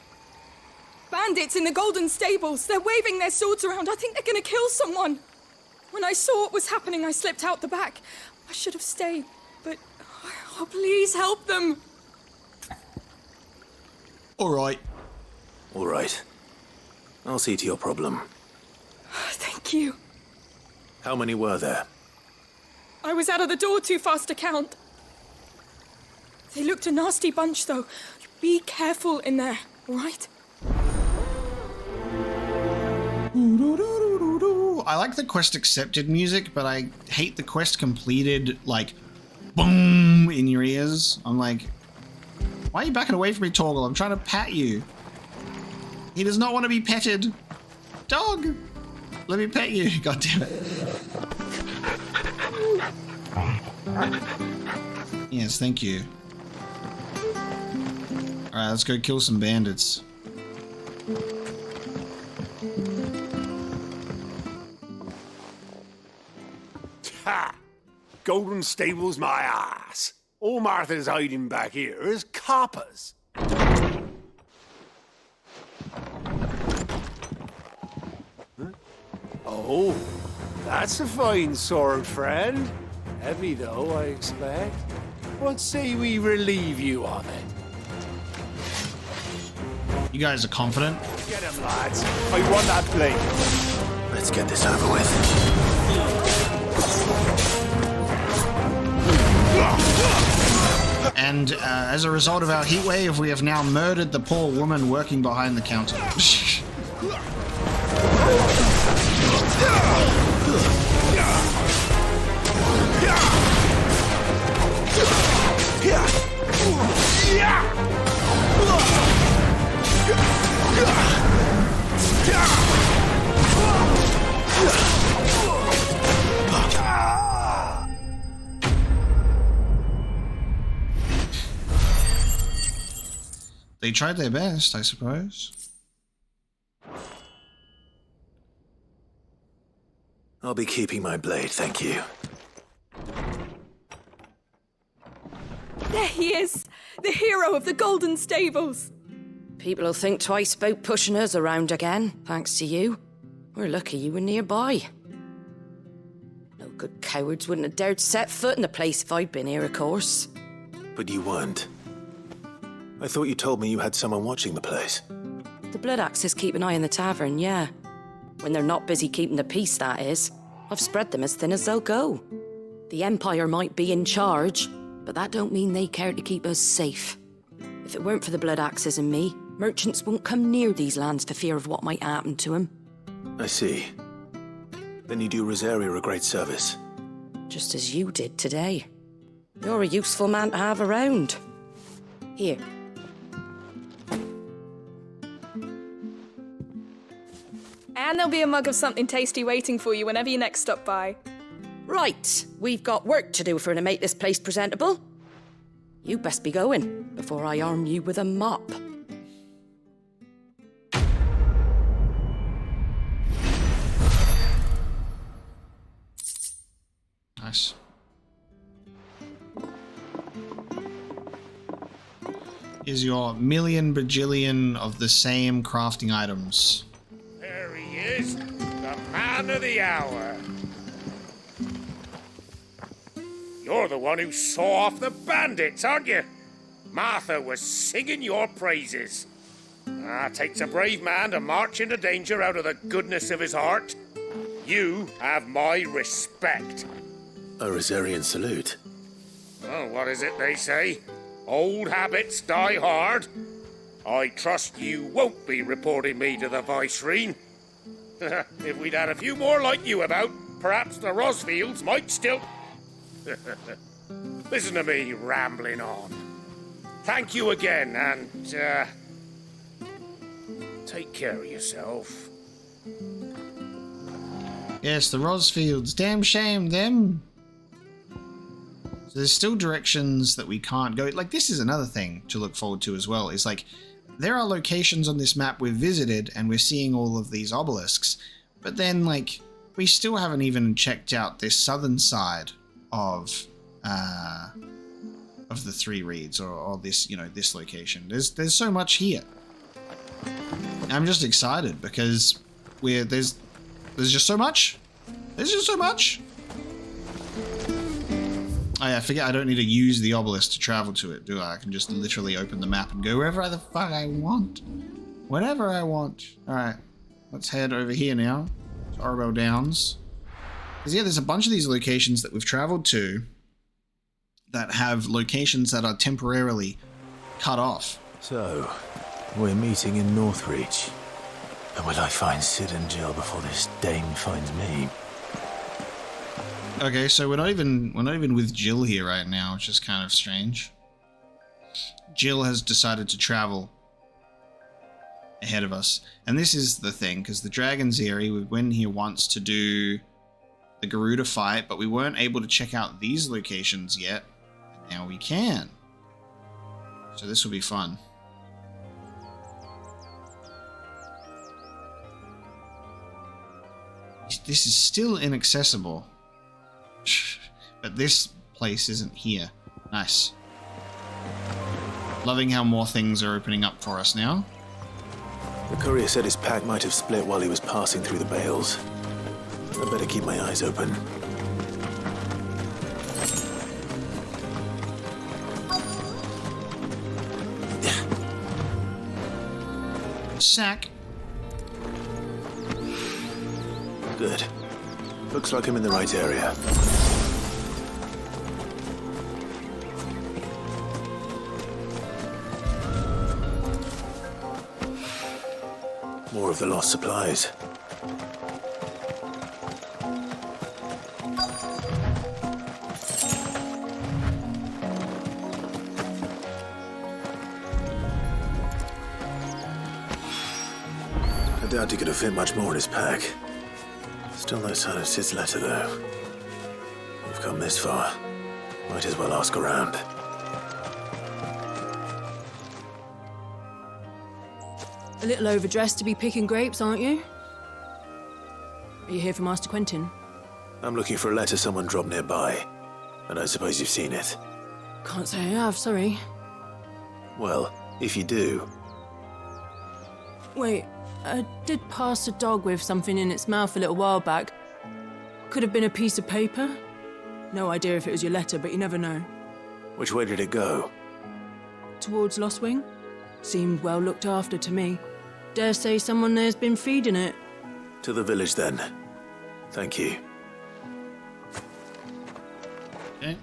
bandits in the Golden Stables. They're waving their swords around. I think they're gonna kill someone. When I saw what was happening, I slipped out the back. I should have stayed, but... Oh, please help them. Alright. Alright. I'll see to your problem. Thank you. How many were there? I was out of the door too fast to count. They looked a nasty bunch, though. Be careful in there, all right? I like the quest accepted music, but I hate the quest completed, like, boom in your ears. I'm like, why are you backing away from me, Torgal? I'm trying to pat you. He does not want to be petted. Dog! Let me pet you. God damn it. Yes, thank you. Alright, let's go kill some bandits. Ha! Golden Stables my ass. All Martha's hiding back here is coppers. Huh? Oh, that's a fine sword, friend. Heavy though, I expect. What say we relieve you of it? You guys are confident? Get him, lads. I want that blade. Let's get this over with. And as a result of our heat wave, we have now murdered the poor woman working behind the counter. They tried their best, I suppose. I'll be keeping my blade, thank you. There he is! The hero of the Golden Stables! People will think twice about pushing us around again, thanks to you. We're lucky you were nearby. No good cowards wouldn't have dared set foot in the place if I'd been here, of course. But you weren't. I thought you told me you had someone watching the place. The Blood Axes keep an eye on the tavern, yeah. When they're not busy keeping the peace, that is. I've spread them as thin as they'll go. The Empire might be in charge, but that don't mean they care to keep us safe. If it weren't for the Blood Axes and me, merchants won't come near these lands for fear of what might happen to them. I see. Then you do Rosaria a great service. Just as you did today. You're a useful man to have around. Here. And there'll be a mug of something tasty waiting for you whenever you next stop by. Right, we've got work to do to make this place presentable. You best be going before I arm you with a mop. Nice. Here's your million bajillion of the same crafting items. There he is, the man of the hour. You're the one who saw off the bandits, aren't you? Martha was singing your praises. Takes a brave man to march into danger out of the goodness of his heart. You have my respect. A Rosarian salute. Oh, what is it they say? Old habits die hard. I trust you won't be reporting me to the Vicereine. If we'd had a few more like you about, perhaps the Rosfields might still... Listen to me rambling on. Thank you again, and, take care of yourself. Yes, the Rosfields. Damn shame, them. So there's still directions that we can't go. Like, this is another thing to look forward to as well. Is like, there are locations on this map we've visited, and we're seeing all of these obelisks. But then, like, we still haven't even checked out this southern side of the Three Reeds, or this, you know, this location. There's so much here. I'm just excited because there's just so much. There's just so much. Oh yeah, I forget I don't need to use the obelisk to travel to it, do I? I can just literally open the map and go wherever the fuck I want. Whatever I want. Alright, let's head over here now. To Orbel Downs. Because yeah, there's a bunch of these locations that we've traveled to that have locations that are temporarily cut off. So, we're meeting in Northreach. And will I find Sid and Jill before this dame finds me? Okay, so we're not even with Jill here right now, which is kind of strange. Jill has decided to travel ahead of us. And this is the thing, because the Dragon's Eyrie, we went here once to do the Garuda fight, but we weren't able to check out these locations yet. And now we can. So this will be fun. This is still inaccessible. But this place isn't here. Nice. Loving how more things are opening up for us now. The courier said his pack might have split while he was passing through the bales. I better keep my eyes open. Sack. Good. Looks like I'm in the right area. More of the lost supplies. I doubt he could have fit much more in his pack. Still no sign of Sid's letter, though. We've come this far. Might as well ask around. A little overdressed to be picking grapes, aren't you? Are you here for Master Quentin? I'm looking for a letter someone dropped nearby. And I suppose you've seen it. Can't say I have, sorry. Well, if you do... Wait, I did pass a dog with something in its mouth a little while back. Could have been a piece of paper. No idea if it was your letter, but you never know. Which way did it go? Towards Lostwing. Seemed well looked after to me. Dare say someone there's been feeding it. To the village, then. Thank you. Okay.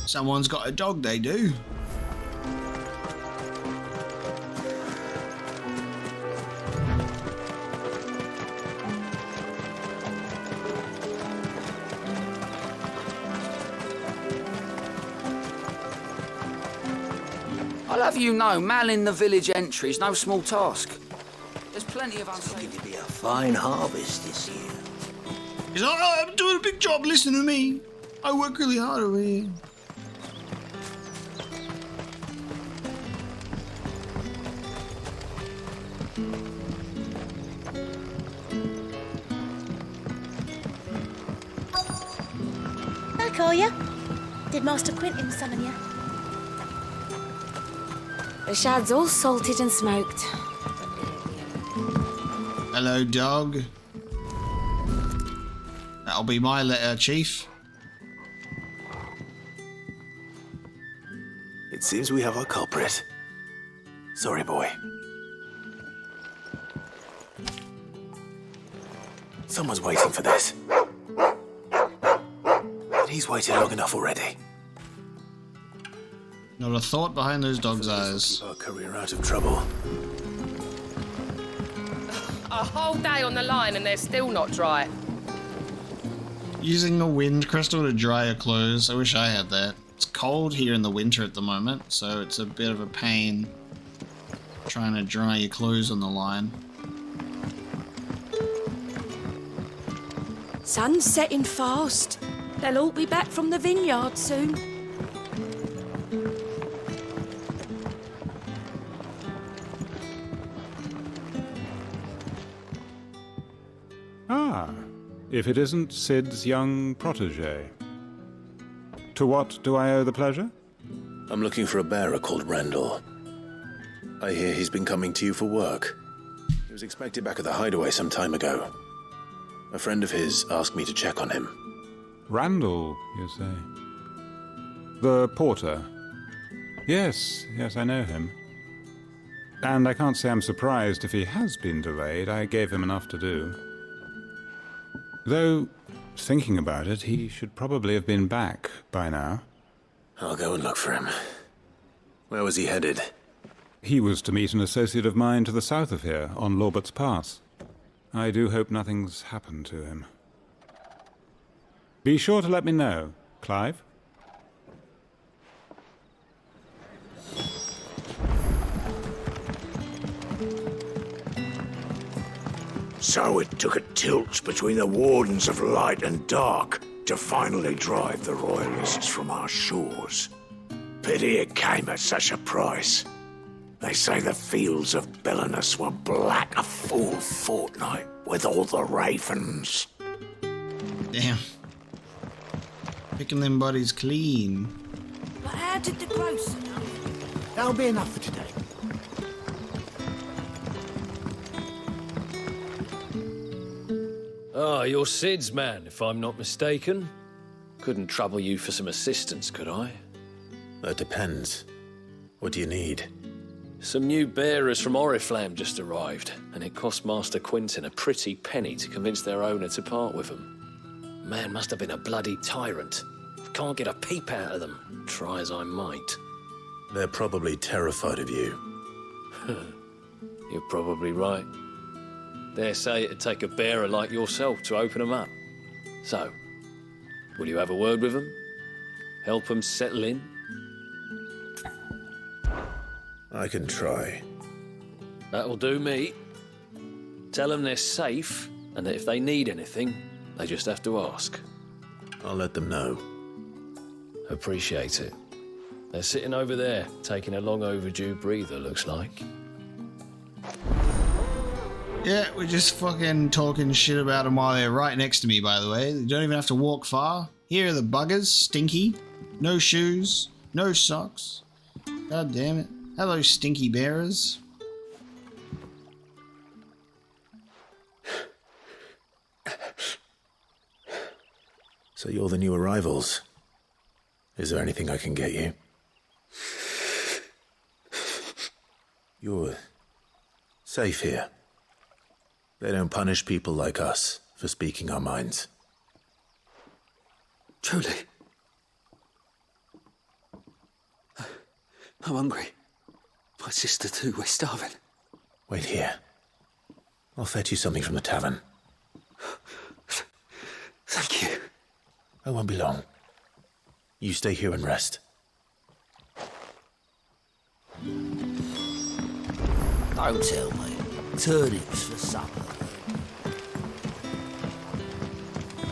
Someone's got a dog, they do. I'll have you know, manning the village entry is no small task. There's plenty of unsafe... It's going to be a fine harvest this year. He's like, oh, I'm doing a big job, listen to me. I work really hard over here. Back, are you? Did Master Quentin summon you? The shad's all salted and smoked. Hello, dog. That'll be my letter, Chief. It seems we have our culprit. Sorry, boy. Someone's waiting for this. And he's waited long enough already. Not a thought behind those dog's eyes. Keep our career out of trouble. A whole day on the line and they're still not dry. Using the wind crystal to dry your clothes. I wish I had that. It's cold here in the winter at the moment, so it's a bit of a pain trying to dry your clothes on the line. Sun's setting fast. They'll all be back from the vineyard soon. Ah, if it isn't Sid's young protege. To what do I owe the pleasure? I'm looking for a bearer called Randall. I hear he's been coming to you for work. He was expected back at the Hideaway some time ago. A friend of his asked me to check on him. Randall, you say? The porter? Yes, I know him. And I can't say I'm surprised if he has been delayed. I gave him enough to do. Though, thinking about it, he should probably have been back by now. I'll go and look for him. Where was he headed? He was to meet an associate of mine to the south of here, on Lorbert's Pass. I do hope nothing's happened to him. Be sure to let me know, Clive. So it took a tilt between the Wardens of Light and Dark to finally drive the Royalists from our shores. Pity it came at such a price. They say the fields of Belenus were black a full fortnight with all the ravens. Damn. Picking them bodies clean. But how did the grocer know? That'll be enough for today. Ah, you're Sid's man, if I'm not mistaken. Couldn't trouble you for some assistance, could I? That depends. What do you need? Some new bearers from Oriflamme just arrived, and it cost Master Quinton a pretty penny to convince their owner to part with them. Man must have been a bloody tyrant. Can't get a peep out of them, try as I might. They're probably terrified of you. You're probably right. Dare say it'd take a bearer like yourself to open them up. So, will you have a word with them? Help them settle in? I can try. That'll do me. Tell them they're safe, and that if they need anything, they just have to ask. I'll let them know. Appreciate it. They're sitting over there, taking a long overdue breather, looks like. Yeah, we're just fucking talking shit about them while they're right next to me, by the way. They don't even have to walk far. Here are the buggers, stinky. No shoes, no socks. God damn it. Hello, stinky bearers. So you're the new arrivals. Is there anything I can get you? You're safe here. They don't punish people like us for speaking our minds. Truly. I'm hungry. My sister too, we're starving. Wait here. I'll fetch you something from the tavern. Thank you. I won't be long. You stay here and rest. Don't tell me. Turnips for supper.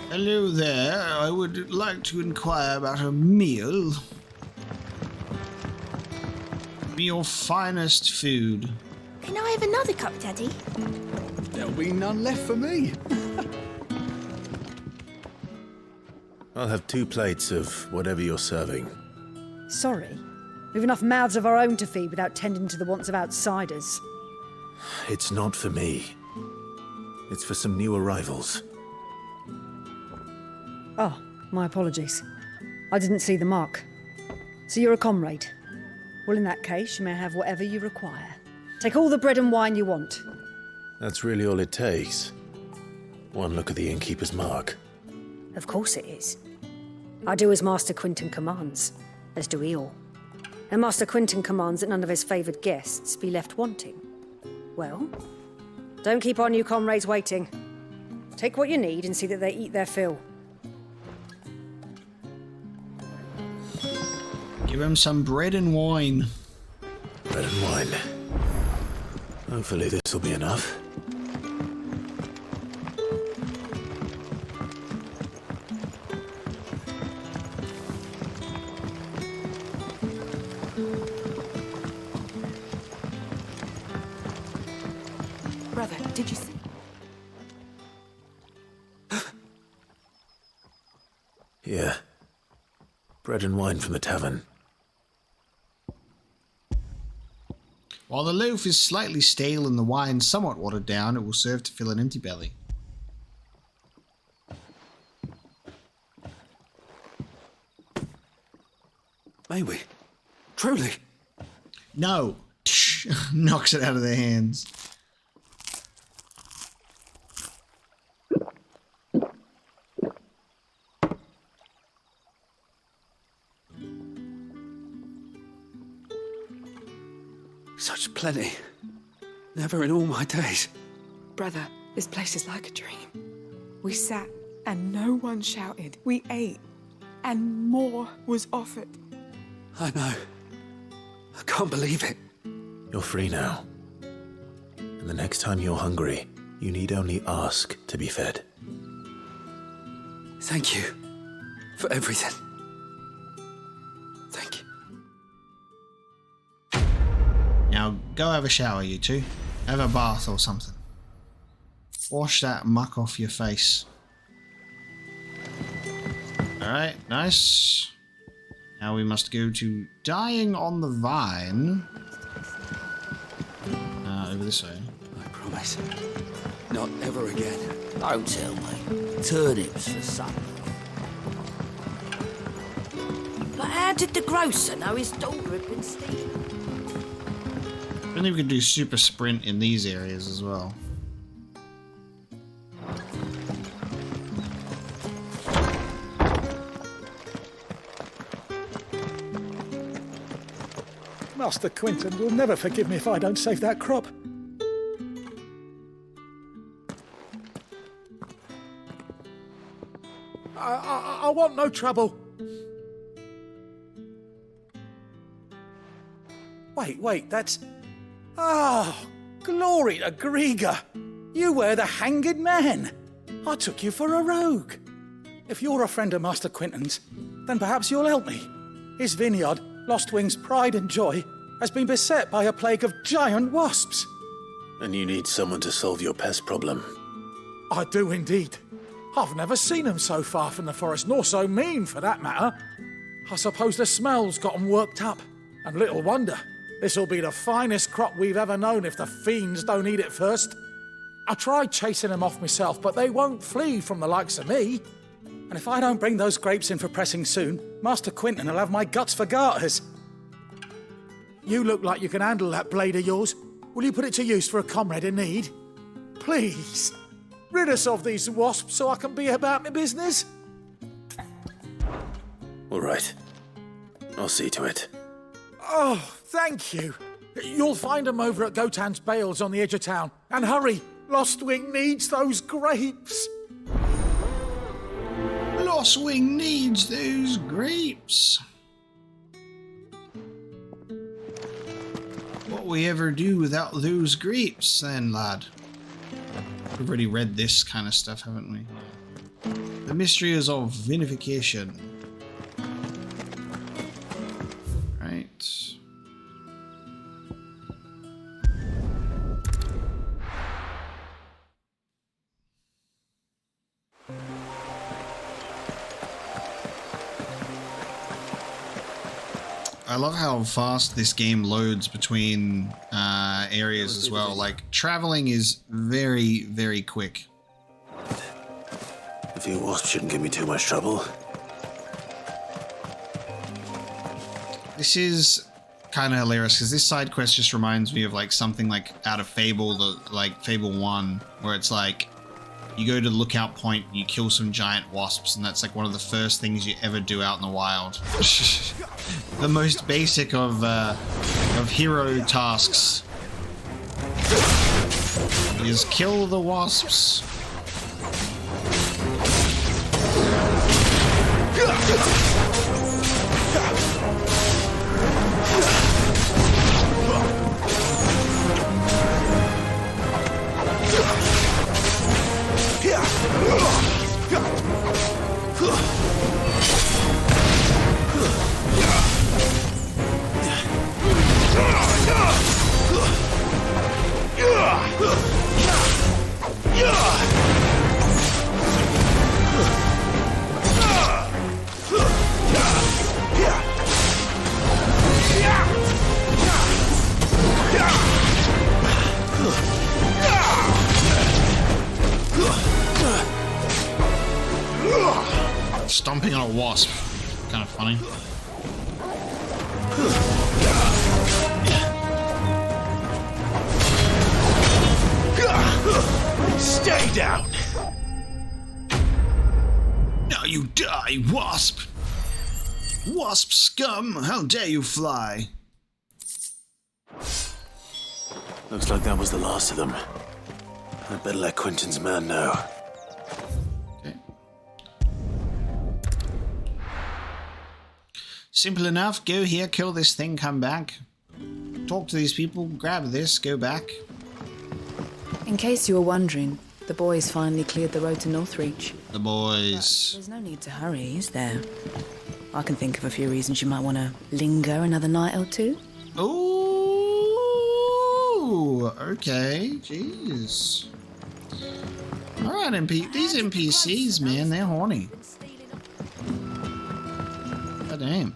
Hello there. I would like to inquire about a meal. Your finest food. Can I have another cup, Daddy? There'll be none left for me. I'll have 2 plates of whatever you're serving. Sorry. We've enough mouths of our own to feed without tending to the wants of outsiders. It's not for me. It's for some new arrivals. Oh, my apologies. I didn't see the mark. So you're a comrade? Well, in that case, you may have whatever you require. Take all the bread and wine you want. That's really all it takes. One look at the innkeeper's mark. Of course it is. I do as Master Quinton commands, as do we all. And Master Quinton commands that none of his favoured guests be left wanting. Well, don't keep our new comrades waiting. Take what you need and see that they eat their fill. Give him some bread and wine. Bread and wine. Hopefully this will be enough. Brother, did you see? Yeah. Bread and wine from the tavern. While the loaf is slightly stale and the wine somewhat watered down, it will serve to fill an empty belly. May we? Truly? No. Knocks it out of their hands. Such plenty. Never in all my days. Brother, this place is like a dream. We sat and no one shouted. We ate and more was offered. I know. I can't believe it. You're free now. And the next time you're hungry, you need only ask to be fed. Thank you for everything. Thank you. Now go have a shower, you two. Have a bath or something. Wash that muck off your face. Alright, nice. Now we must go to Dying on the Vine. Over this way. I promise. Not ever again. Don't tell me. Turnips for supper. But how did the grocer know his daughter had been stealing? I think we could do super sprint in these areas as well. Master Quinton will never forgive me if I don't save that crop. I want no trouble. Wait, that's... Oh, glory to Griga. You were the hanged man. I took you for a rogue. If you're a friend of Master Quinton's, then perhaps you'll help me. His vineyard, Lostwing's pride and joy, has been beset by a plague of giant wasps. And you need someone to solve your pest problem. I do indeed. I've never seen them so far from the forest, nor so mean, for that matter. I suppose the smell's got 'em worked up. And little wonder. This'll be the finest crop we've ever known if the fiends don't eat it first. I tried chasing them off myself, but they won't flee from the likes of me. And if I don't bring those grapes in for pressing soon, Master Quinton will have my guts for garters. You look like you can handle that blade of yours. Will you put it to use for a comrade in need? Please, rid us of these wasps so I can be about my business. All right. I'll see to it. Oh, thank you. You'll find them over at Gotan's Bales on the edge of town. And hurry, Lostwing needs those grapes. Lostwing needs those grapes. What we ever do without those grapes, then, lad? We've already read this kind of stuff, haven't we? The mysteries of vinification. Right. I love how fast this game loads between areas as well. Like, traveling is very, very quick. A few wasps shouldn't give me too much trouble. This is kind of hilarious because this side quest just reminds me of like something like out of Fable, Fable 1, where it's like you go to the lookout point, you kill some giant wasps, and that's like one of the first things you ever do out in the wild. The most basic of hero tasks is kill the wasps. jumping on a wasp. Kind of funny. Stay down! Now you die, wasp! Wasp scum! How dare you fly! Looks like that was the last of them. I'd better let Quentin's man know. Okay. Simple enough. Go here, kill this thing, come back. Talk to these people, grab this, go back. In case you were wondering, the boys finally cleared the road to Northreach. The boys. But there's no need to hurry, is there? I can think of a few reasons you might want to linger another night or two. Ooh, okay, jeez. Alright, these NPCs, man, they're horny. God damn.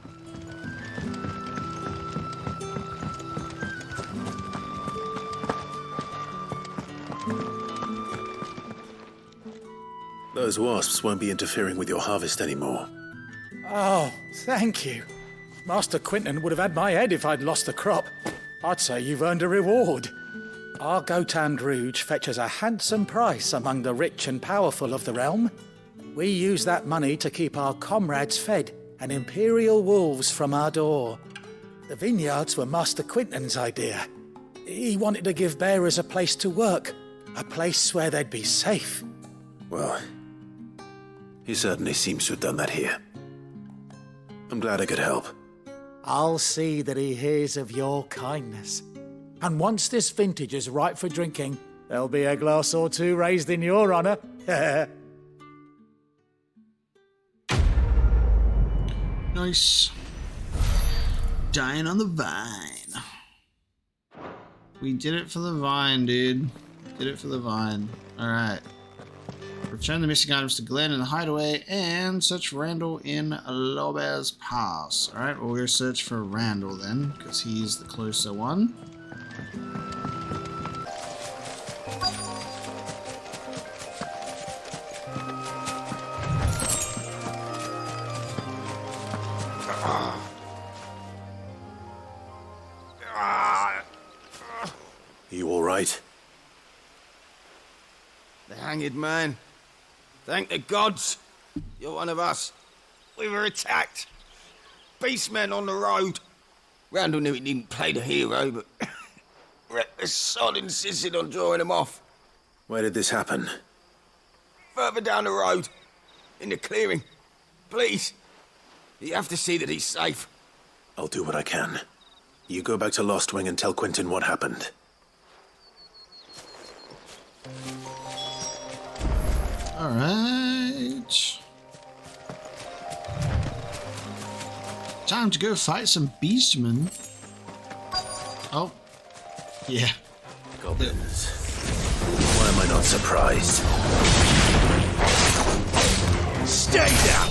Those wasps won't be interfering with your harvest anymore. Oh, thank you. Master Quinton would have had my head if I'd lost the crop. I'd say you've earned a reward. Our Gotand Rouge fetches a handsome price among the rich and powerful of the realm. We use that money to keep our comrades fed and Imperial wolves from our door. The vineyards were Master Quinton's idea. He wanted to give bearers a place to work, a place where they'd be safe. Well, he certainly seems to have done that here. I'm glad I could help. I'll see that he hears of your kindness. And once this vintage is ripe for drinking, there'll be a glass or two raised in your honor. Nice. Dying on the vine. We did it for the vine, dude. Did it for the vine. Alright. Return the missing items to Glenn in the Hideaway and search Randall in Lobez Pass. Alright, we'll go search for Randall then, because he's the closer one. You all right? The hanged man. Thank the gods. You're one of us. We were attacked. Beastmen on the road. Randall knew he didn't play the hero, but reckless sod insisted on drawing him off. Where did this happen? Further down the road. In the clearing. Please. You have to see that he's safe. I'll do what I can. You go back to Lost Wing and tell Quentin what happened. Alright. Time to go fight some beastmen. Oh. Yeah. Goblins. Why am I not surprised? Stay down!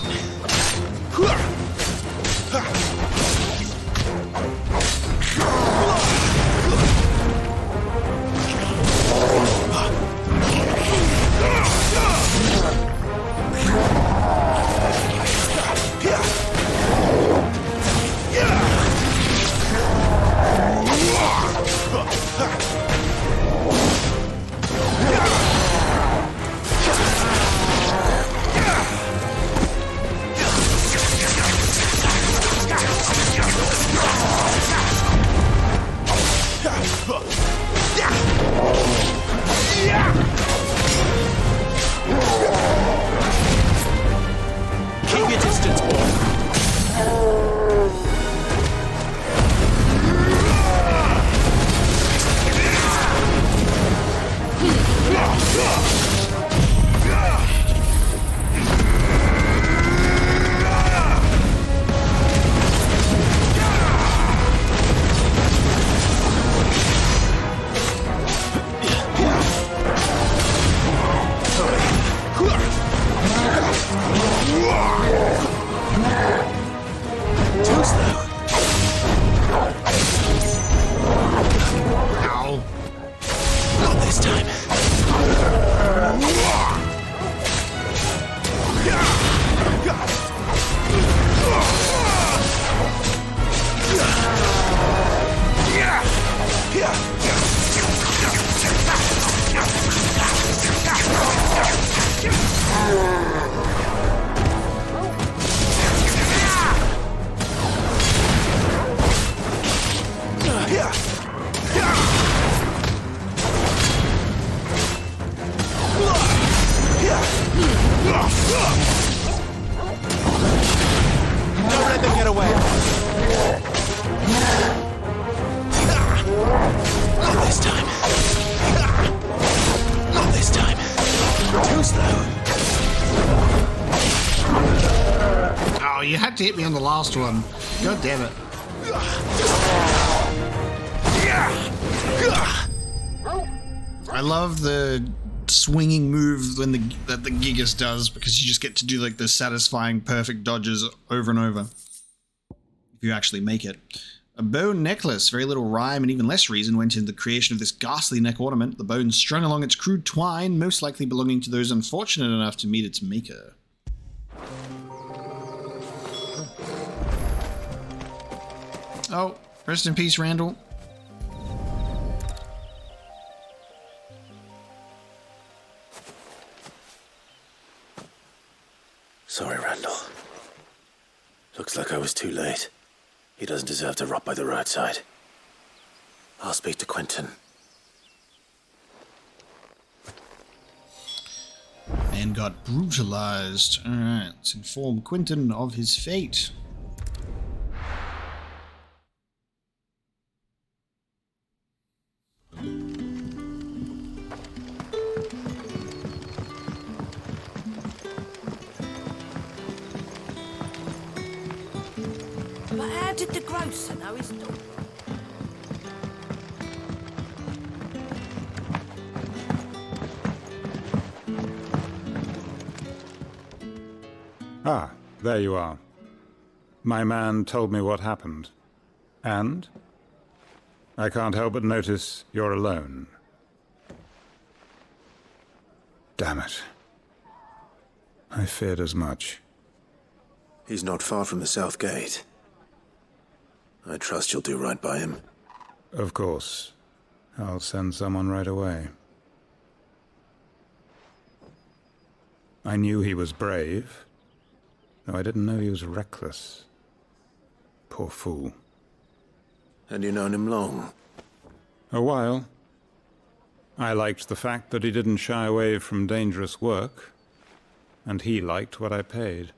Get away! Not this time. Not this time. Too slow. Oh, you had to hit me on the last one. God damn it. I love the swinging move that the Gigas does, because you just get to do like the satisfying perfect dodges over and over. If you actually make it. A bone necklace. Very little rhyme and even less reason went into the creation of this ghastly neck ornament. The bone strung along its crude twine, most likely belonging to those unfortunate enough to meet its maker. Oh, rest in peace, Randall. Sorry, Randall. Looks like I was too late. He doesn't deserve to rot by the roadside. I'll speak to Quentin. Man got brutalized. Alright, let's inform Quentin of his fate. But how did the grocer know his daughter? Ah, there you are. My man told me what happened. And? I can't help but notice you're alone. Damn it. I feared as much. He's not far from the south gate. I trust you'll do right by him. Of course. I'll send someone right away. I knew he was brave, though I didn't know he was reckless. Poor fool. And you known him long? A while. I liked the fact that he didn't shy away from dangerous work, and he liked what I paid.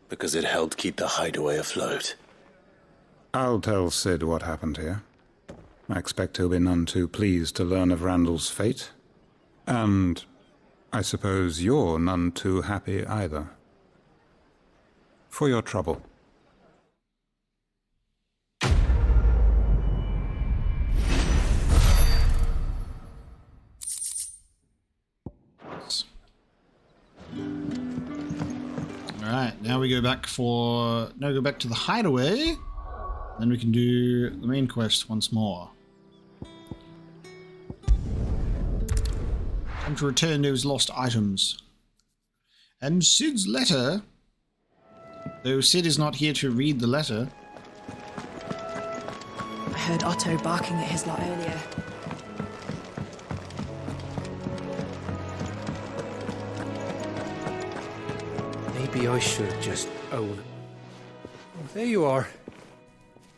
Because it helped keep the Hideaway afloat. I'll tell Sid what happened here. I expect he'll be none too pleased to learn of Randall's fate. And I suppose you're none too happy either. For your trouble. Alright, now we go back to the Hideaway. Then we can do the main quest once more. Time to return those lost items. And Sid's letter. Though Sid is not here to read the letter. I heard Otto barking at his lot earlier. Maybe I should just own. Oh, there you are.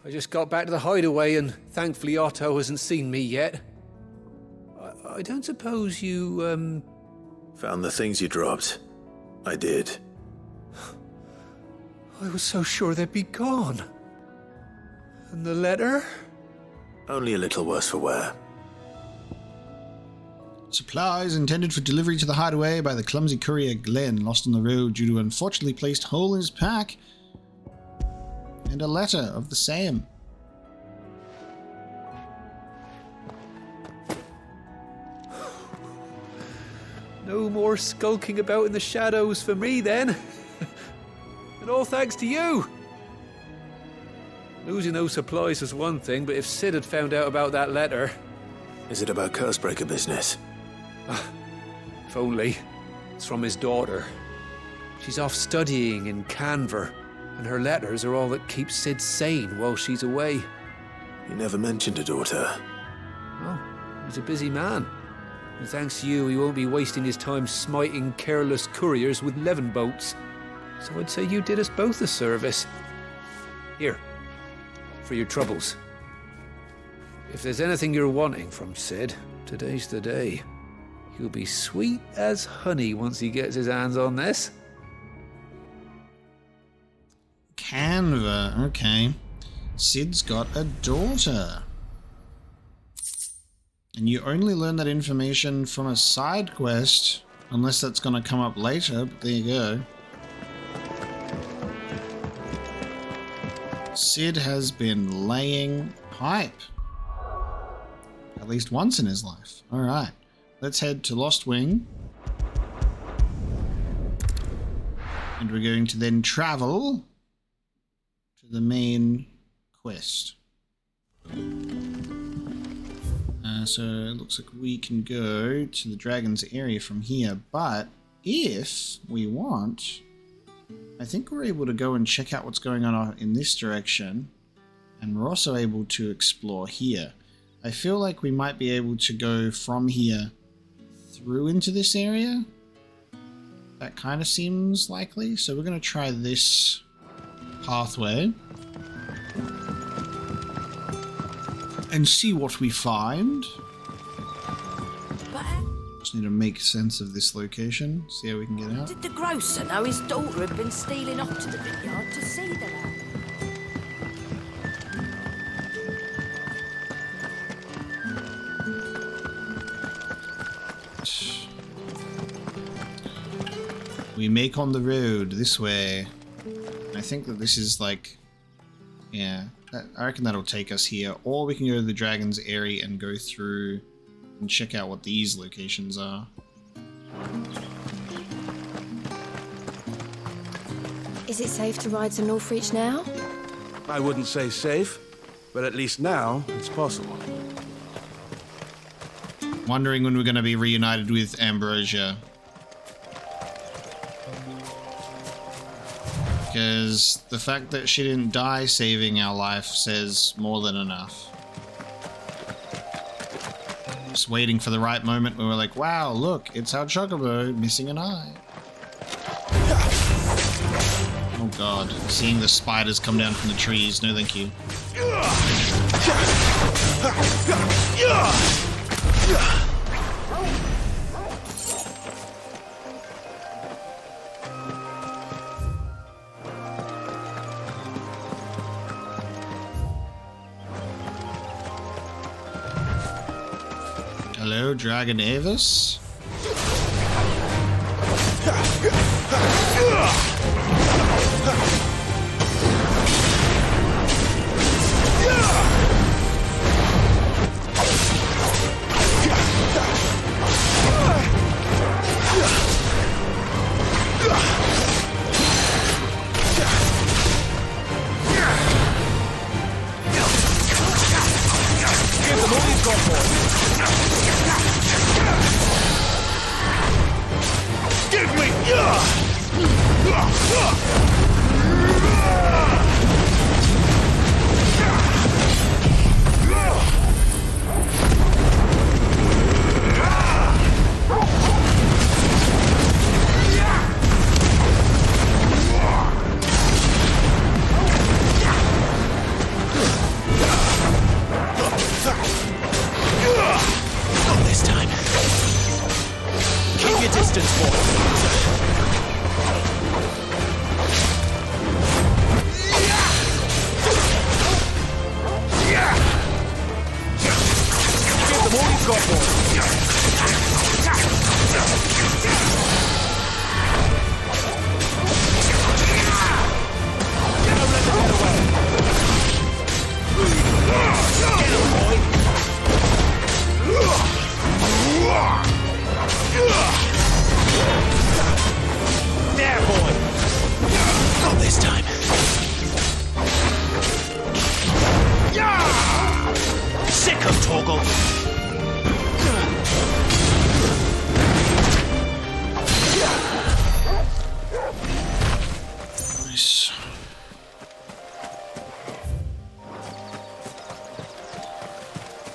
I just got back to the Hideaway and thankfully Otto hasn't seen me yet. I don't suppose you, Found the things you dropped. I did. I was so sure they'd be gone. And the letter? Only a little worse for wear. Supplies intended for delivery to the Hideaway by the clumsy courier Glenn, lost on the road due to unfortunately placed hole in his pack. And a letter of the same. No more skulking about in the shadows for me then. And all thanks to you. Losing those supplies was one thing, but if Sid had found out about that letter... Is it about Cursebreaker business? If only. It's from his daughter. She's off studying in Canver, and her letters are all that keeps Sid sane while she's away. You never mentioned a daughter. Well, he's a busy man. And thanks to you, he won't be wasting his time smiting careless couriers with levin boats. So I'd say you did us both a service. Here, for your troubles. If there's anything you're wanting from Sid, today's the day. He'll be sweet as honey once he gets his hands on this. Canva, okay. Sid's got a daughter. And you only learn that information from a side quest, unless that's going to come up later, but there you go. Sid has been laying pipe. At least once in his life. Alright, let's head to Lost Wing. And we're going to then travel to the main quest. So it looks like we can go to the dragon's area from here, but if we want, I think we're able to go and check out what's going on in this direction, and we're also able to explore here. I feel like we might be able to go from here through into this area. That kind of seems likely, so we're going to try this pathway and see what we find. Just need to make sense of this location, see how we can get out. Did the grocer know his daughter had been stealing off to the vineyard to see the lad? We make on the road this way. I think that this is like, yeah, I reckon that'll take us here. Or we can go to the dragon's area and go through and check out what these locations are. Is it safe to ride to Northreach now? I wouldn't say safe, but at least now it's possible. Wondering when we're going to be reunited with Ambrosia. Because the fact that she didn't die saving our life says more than enough. Just waiting for the right moment where we're like, wow, look, it's our Chocobo missing an eye. Oh god, seeing the spiders come down from the trees, no thank you. Hello, Dragon Avis.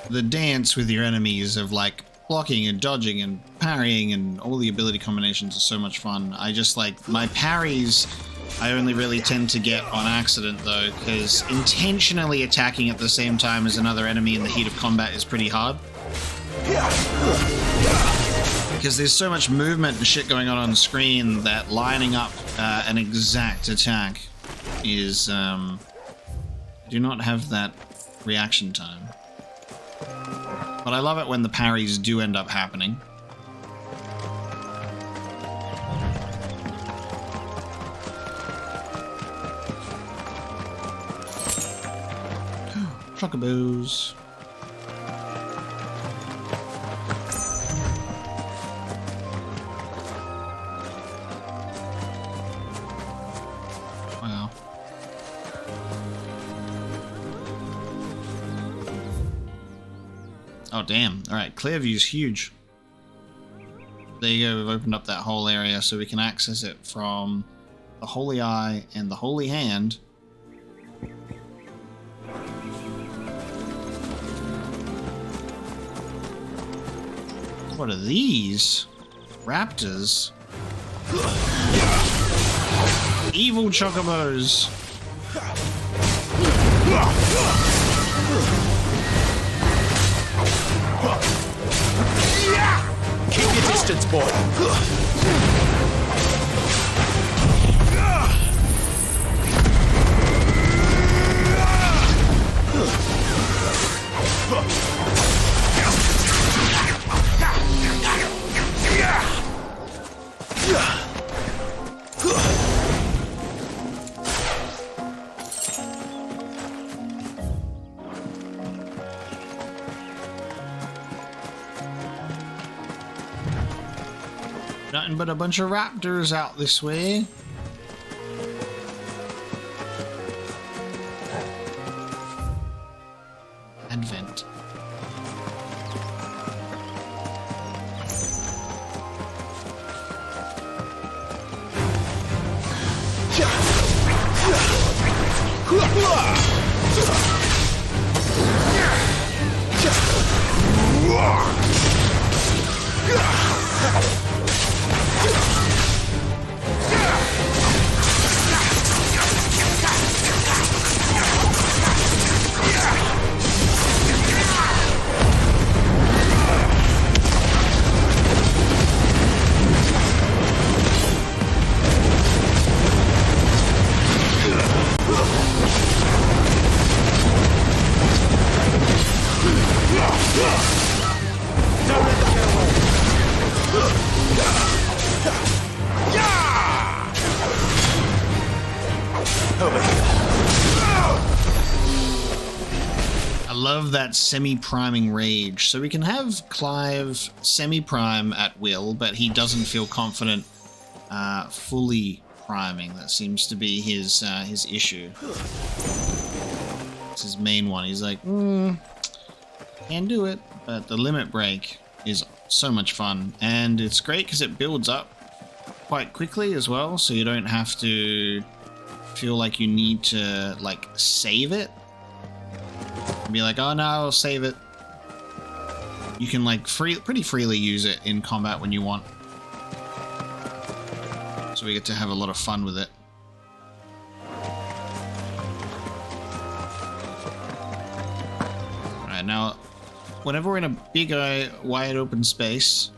The dance with your enemies of like blocking and dodging and parrying and all the ability combinations are so much fun. I just like my parries I only really tend to get on accident though, because intentionally attacking at the same time as another enemy in the heat of combat is pretty hard. Because there's so much movement and shit going on screen that lining up an exact attack is do not have that reaction time. But I love it when the parries do end up happening. Chocobos. Wow. Oh, damn. Alright, Clearview's huge. There you go, we've opened up that whole area so we can access it from the Holy Eye and the Holy Hand. What are these? Raptors? Evil chocobos! Keep your distance, boy. Nothing but a bunch of raptors out this way. Advent. I love that semi-priming rage. So we can have Clive semi-prime at will, but he doesn't feel confident fully priming. That seems to be his issue. It's his main one. He's like, can do it, but the limit break is so much fun, and it's great because it builds up quite quickly as well, so you don't have to feel like you need to like save it and be like, oh no, I'll save it. You can like pretty freely use it in combat when you want, so we get to have a lot of fun with it. Alright, now whenever we're in a big wide open space,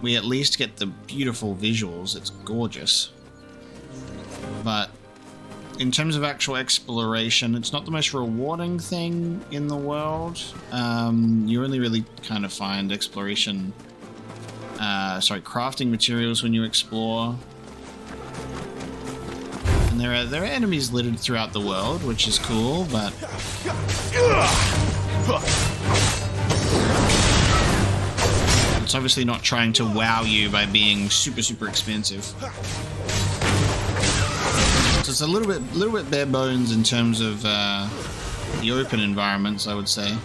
we at least get the beautiful visuals. It's gorgeous. But in terms of actual exploration, it's not the most rewarding thing in the world. You only really kind of find exploration, crafting materials when you explore. And there are enemies littered throughout the world, which is cool, but it's obviously not trying to wow you by being super, super expensive. So it's a little bit bare bones in terms of the open environments, I would say.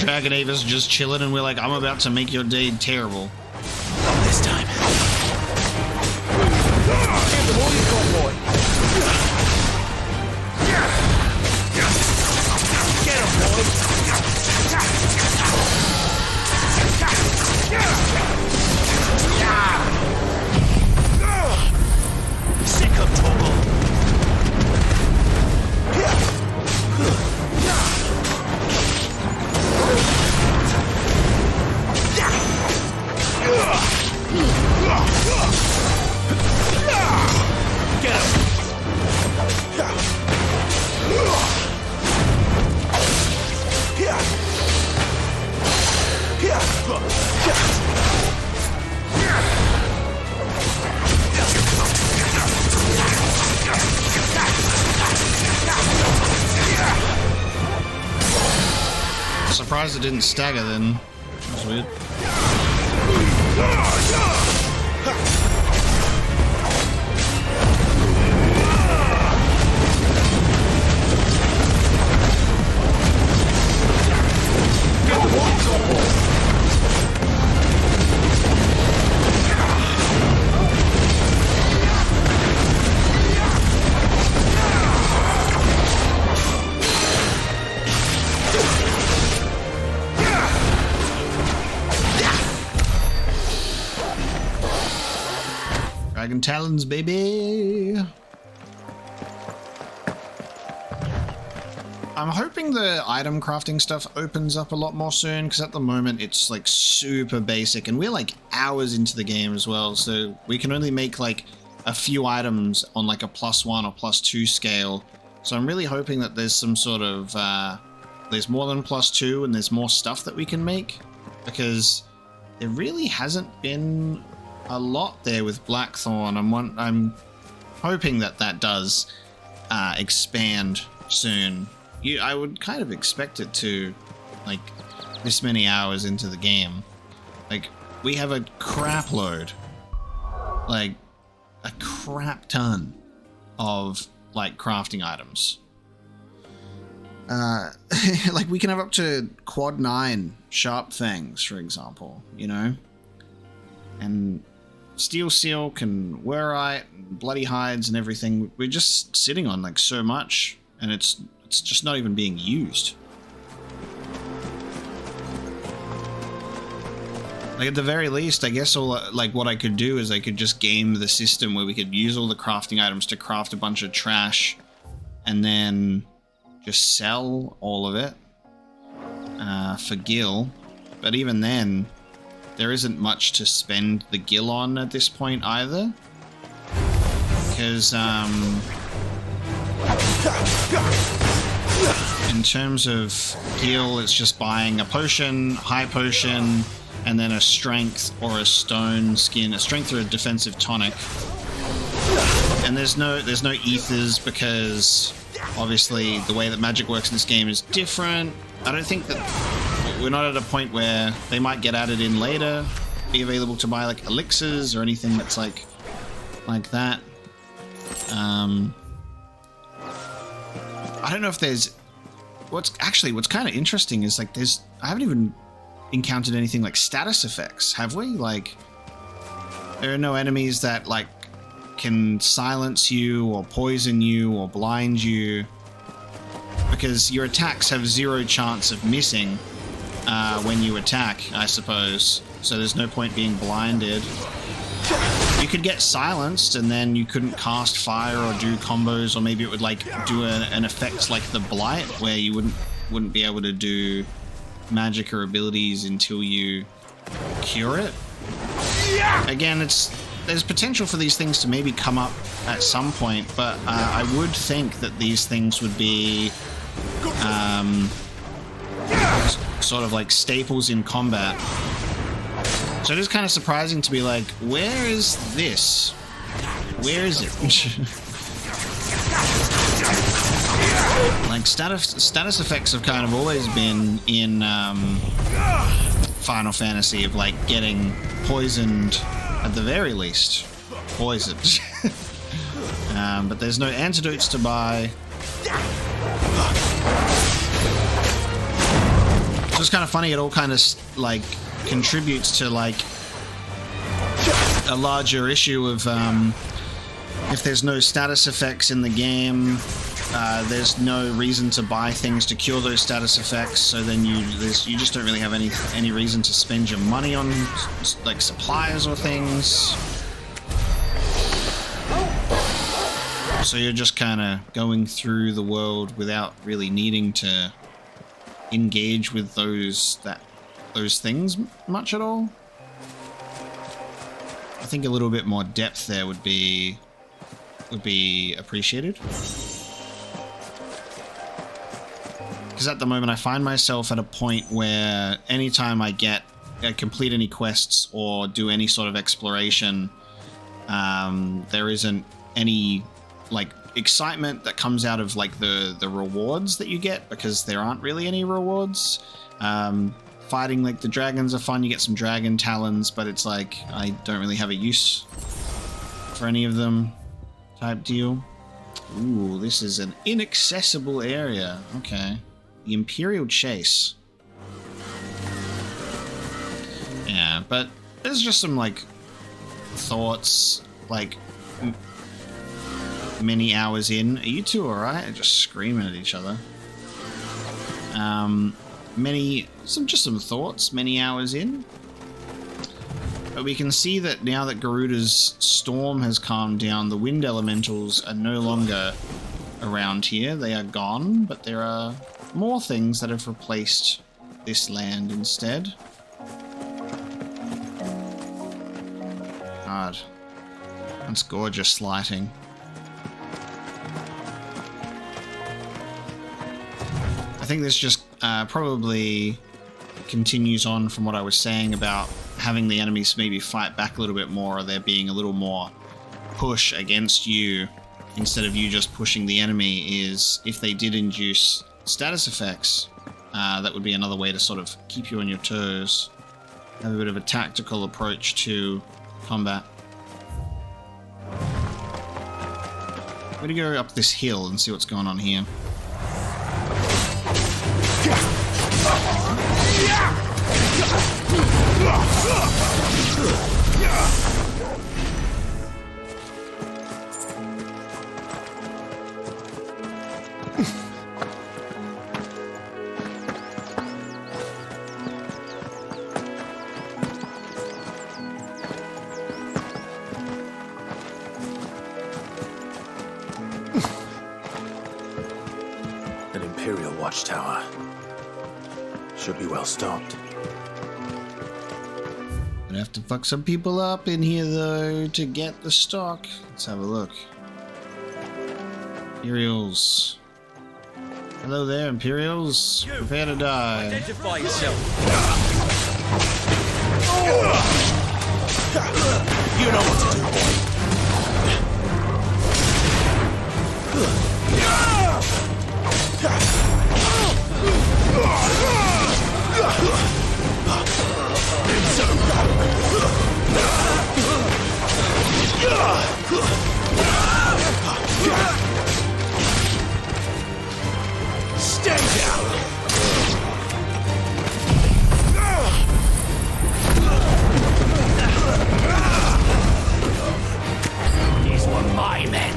Dragon Ava's just chilling, and we're like, I'm about to make your day terrible. Not this time. Surprised it didn't stagger then. That's weird. Dragon Talons, baby! I'm hoping the item crafting stuff opens up a lot more soon, because at the moment it's like super basic, and we're like hours into the game as well, so we can only make like a few items on like a +1 or +2 scale. So I'm really hoping that there's some sort of, there's more than +2 and there's more stuff that we can make, because there really hasn't been a lot there with Blackthorn. I'm hoping that that does expand soon. I would kind of expect it to, like, this many hours into the game. Like, we have a crap load, like a crap ton of like crafting items. Like we can have up to quad 9 sharp fangs, for example, you know, and steel silk and werite and bloody hides and everything. We're just sitting on like so much, and it's just not even being used. Like at the very least, I guess all like what I could do is I could just game the system where we could use all the crafting items to craft a bunch of trash, and then just sell all of it for gil. But even then, there isn't much to spend the gil on at this point either, because in terms of gil, it's just buying a potion, high potion, and then a strength or a stone skin, a strength or a defensive tonic. And there's no ethers, because obviously the way that magic works in this game is different. I don't think that we're not at a point where they might get added in later, be available to buy like elixirs or anything that's like that. I don't know if there's what's kind of interesting is like I haven't even encountered anything like status effects, have we? Like, there are no enemies that like can silence you or poison you or blind you, because your attacks have 0 chance of missing when you attack, I suppose. So there's no point being blinded. You could get silenced and then you couldn't cast fire or do combos, or maybe it would like do an effect like the blight where you wouldn't be able to do magic or abilities until you cure it. Again, there's potential for these things to maybe come up at some point, but I would think that these things would be sort of like staples in combat. So it is kind of surprising to be like, where is this? Where is it? Like status effects have kind of always been in Final Fantasy, of like getting poisoned at the very least. Poisoned. But there's no antidotes to buy. So it's kind of funny, it all kind of like contributes to like a larger issue of if there's no status effects in the game, there's no reason to buy things to cure those status effects, so then you just don't really have any reason to spend your money on like supplies or things. So you're just kind of going through the world without really needing to engage with those things much at all. I think a little bit more depth there would be appreciated. Because at the moment I find myself at a point where anytime I complete any quests or do any sort of exploration, there isn't any like excitement that comes out of like the rewards that you get, because there aren't really any rewards. Fighting like the dragons are fun. You get some dragon talons, but it's like I don't really have a use for any of them type deal. Ooh, this is an inaccessible area. Okay. The Imperial Chase. Yeah, but there's just some like thoughts, like many hours in. Are you two alright? Just screaming at each other. Some thoughts many hours in. But we can see that now that Garuda's storm has calmed down, the wind elementals are no longer around here. They are gone, but there are more things that have replaced this land instead. God. That's gorgeous lighting. I think this just probably continues on from what I was saying about having the enemies maybe fight back a little bit more, or there being a little more push against you instead of you just pushing the enemy. Is if they did induce status effects, that would be another way to sort of keep you on your toes. Have a bit of a tactical approach to combat. I'm gonna go up this hill and see what's going on here. An Imperial watchtower. Should be well stocked. Gonna have to fuck some people up in here though to get the stock. Let's have a look. Imperials. Hello there, Imperials. Prepare to die. Identify yourself. You know what to do, boy. Stay down! These were my men.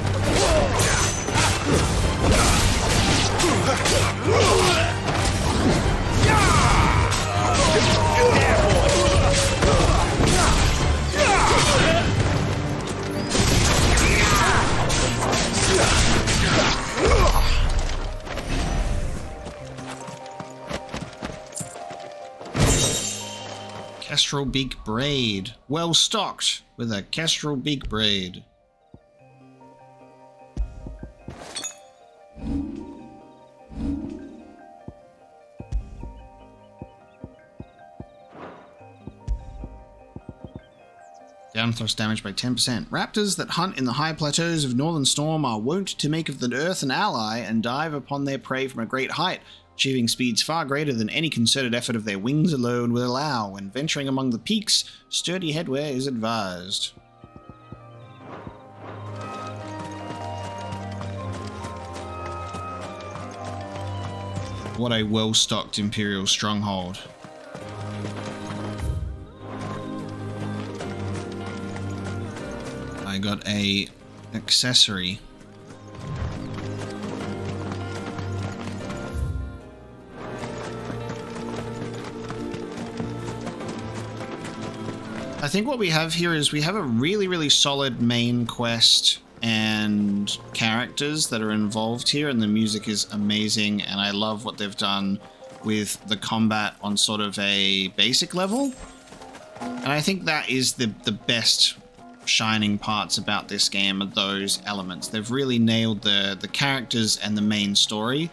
Kestrel Beak Braid. Well stocked with a Kestrel Beak Braid. Down thrust damage by 10%. Raptors that hunt in the high plateaus of Northern Storm are wont to make of the earth an ally and dive upon their prey from a great height, achieving speeds far greater than any concerted effort of their wings alone will allow. When venturing among the peaks, sturdy headwear is advised. What a well-stocked Imperial stronghold. I got a accessory. I think what we have here is we have a really, really solid main quest and characters that are involved here, and the music is amazing, and I love what they've done with the combat on sort of a basic level. And I think that is the best shining parts about this game, are those elements. They've really nailed the characters and the main story.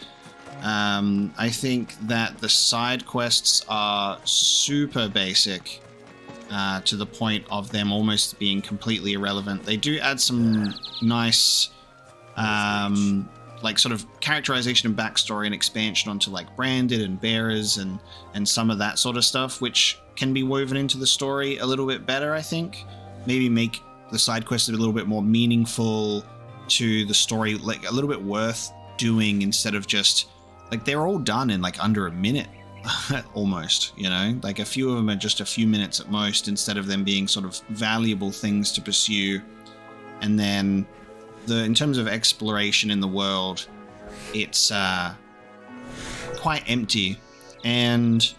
I think that the side quests are super basic, to the point of them almost being completely irrelevant. They do add some nice like sort of characterization and backstory and expansion onto like branded and bearers and some of that sort of stuff, which can be woven into the story a little bit better, I think. Maybe make the side quests a little bit more meaningful to the story, like a little bit worth doing, instead of just like they're all done in like under a minute almost, you know, like a few of them are just a few minutes at most, instead of them being sort of valuable things to pursue. And then in terms of exploration in the world, it's quite empty. And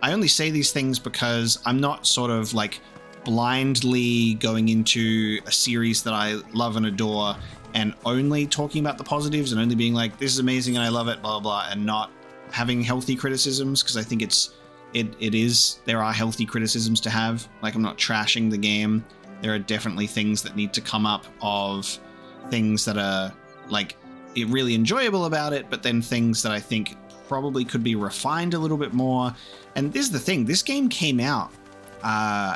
I only say these things because I'm not sort of like blindly going into a series that I love and adore and only talking about the positives and only being like, this is amazing and I love it, blah, blah, and not having healthy criticisms, because I think there are healthy criticisms to have. Like, I'm not trashing the game. There are definitely things that need to come up of things that are like really enjoyable about it, but then things that I think probably could be refined a little bit more. And this is the thing, this game came out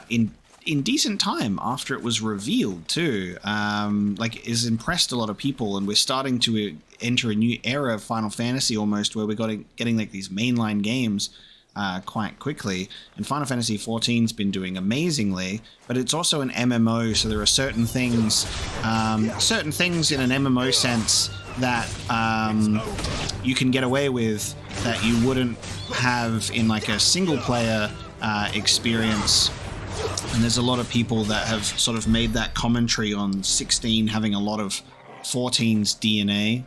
in decent time after it was revealed too. Like, it's impressed a lot of people, and we're starting to enter a new era of Final Fantasy almost, where we're getting like these mainline games quite quickly. And Final Fantasy XIV's been doing amazingly, but it's also an MMO, so there are certain things in an MMO sense that you can get away with that you wouldn't have in like a single player experience. And there's a lot of people that have sort of made that commentary on 16 having a lot of 14's DNA,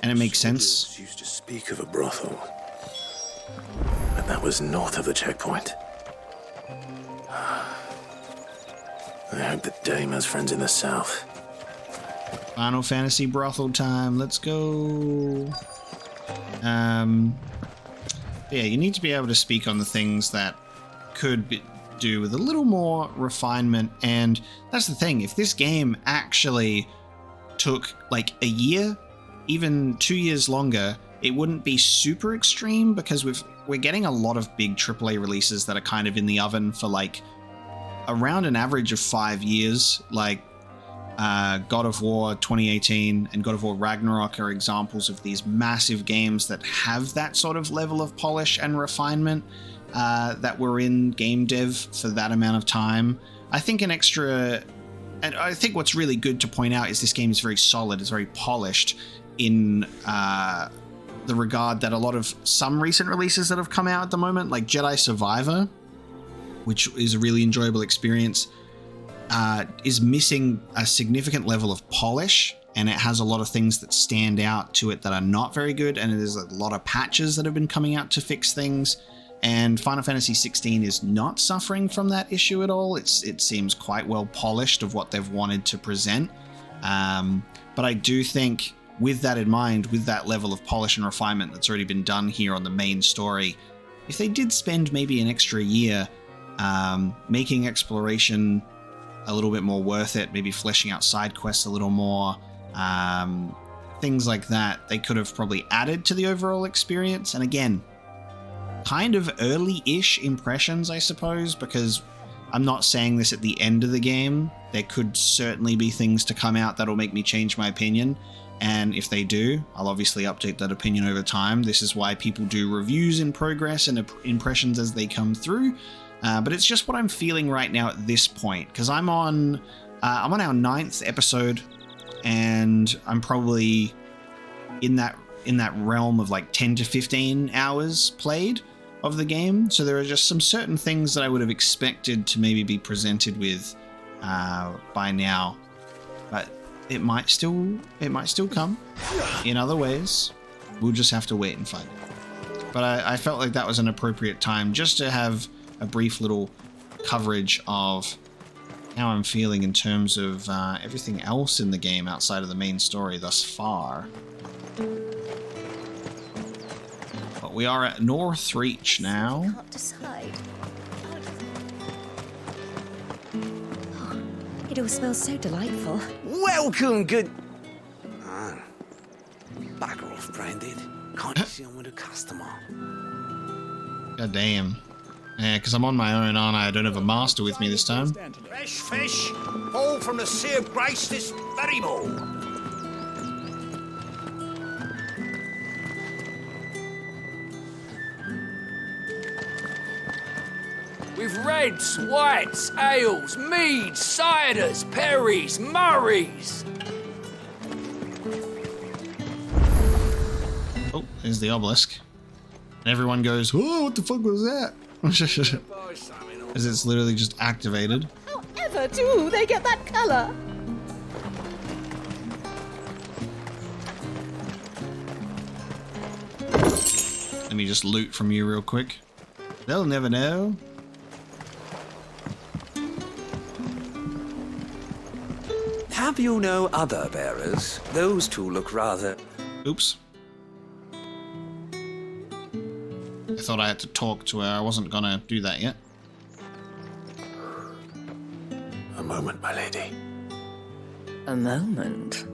and it makes sense. Used to speak of a brothel, but that was north of the checkpoint. I hope that Dame has friends in the south. Final Fantasy brothel time. Let's go. Yeah, you need to be able to speak on the things that could do with a little more refinement. And that's the thing, if this game actually took like a year, even 2 years longer, it wouldn't be super extreme, because we're getting a lot of big AAA releases that are kind of in the oven for like around an average of 5 years. Like God of War 2018 and God of War Ragnarok are examples of these massive games that have that sort of level of polish and refinement that were in game dev for that amount of time. I think and I think what's really good to point out is this game is very solid, it's very polished in the regard that a lot of some recent releases that have come out at the moment, like Jedi Survivor, which is a really enjoyable experience, is missing a significant level of polish, and it has a lot of things that stand out to it that are not very good, and there's a lot of patches that have been coming out to fix things. And Final Fantasy XVI is not suffering from that issue at all. It seems quite well polished of what they've wanted to present. But I do think, with that in mind, with that level of polish and refinement that's already been done here on the main story, if they did spend maybe an extra year making exploration a little bit more worth it, maybe fleshing out side quests a little more, things like that, they could have probably added to the overall experience. And again, kind of early-ish impressions, I suppose, because I'm not saying this at the end of the game. There could certainly be things to come out that'll make me change my opinion, and if they do, I'll obviously update that opinion over time. This is why people do reviews in progress and impressions as they come through, but it's just what I'm feeling right now at this point, because I'm on our 9th episode, and I'm probably in that realm of like 10 to 15 hours played of the game. So there are just some certain things that I would have expected to maybe be presented with by now, but it might still come in other ways. We'll just have to wait and find it. But I felt like that was an appropriate time just to have a brief little coverage of how I'm feeling in terms of everything else in the game outside of the main story thus far. But we are at Northreach now. Can't decide. Oh, it all smells so delightful. Welcome, good... Bugger off, Branded. Can't you see I'm with a customer? God damn. Yeah, because I'm on my own, aren't I? I don't have a master with me this time. Fresh fish, fall from the sea of grace this very morn. With reds, whites, ales, meads, ciders, perries, murrays. Oh, there's the obelisk. And everyone goes, "Whoa, what the fuck was that?" As it's literally just activated. However do they get that colour? Let me just loot from you real quick. They'll never know. Have you no other bearers? Those two look rather... Oops. I thought I had to talk to her. I wasn't gonna do that yet. A moment, my lady. A moment?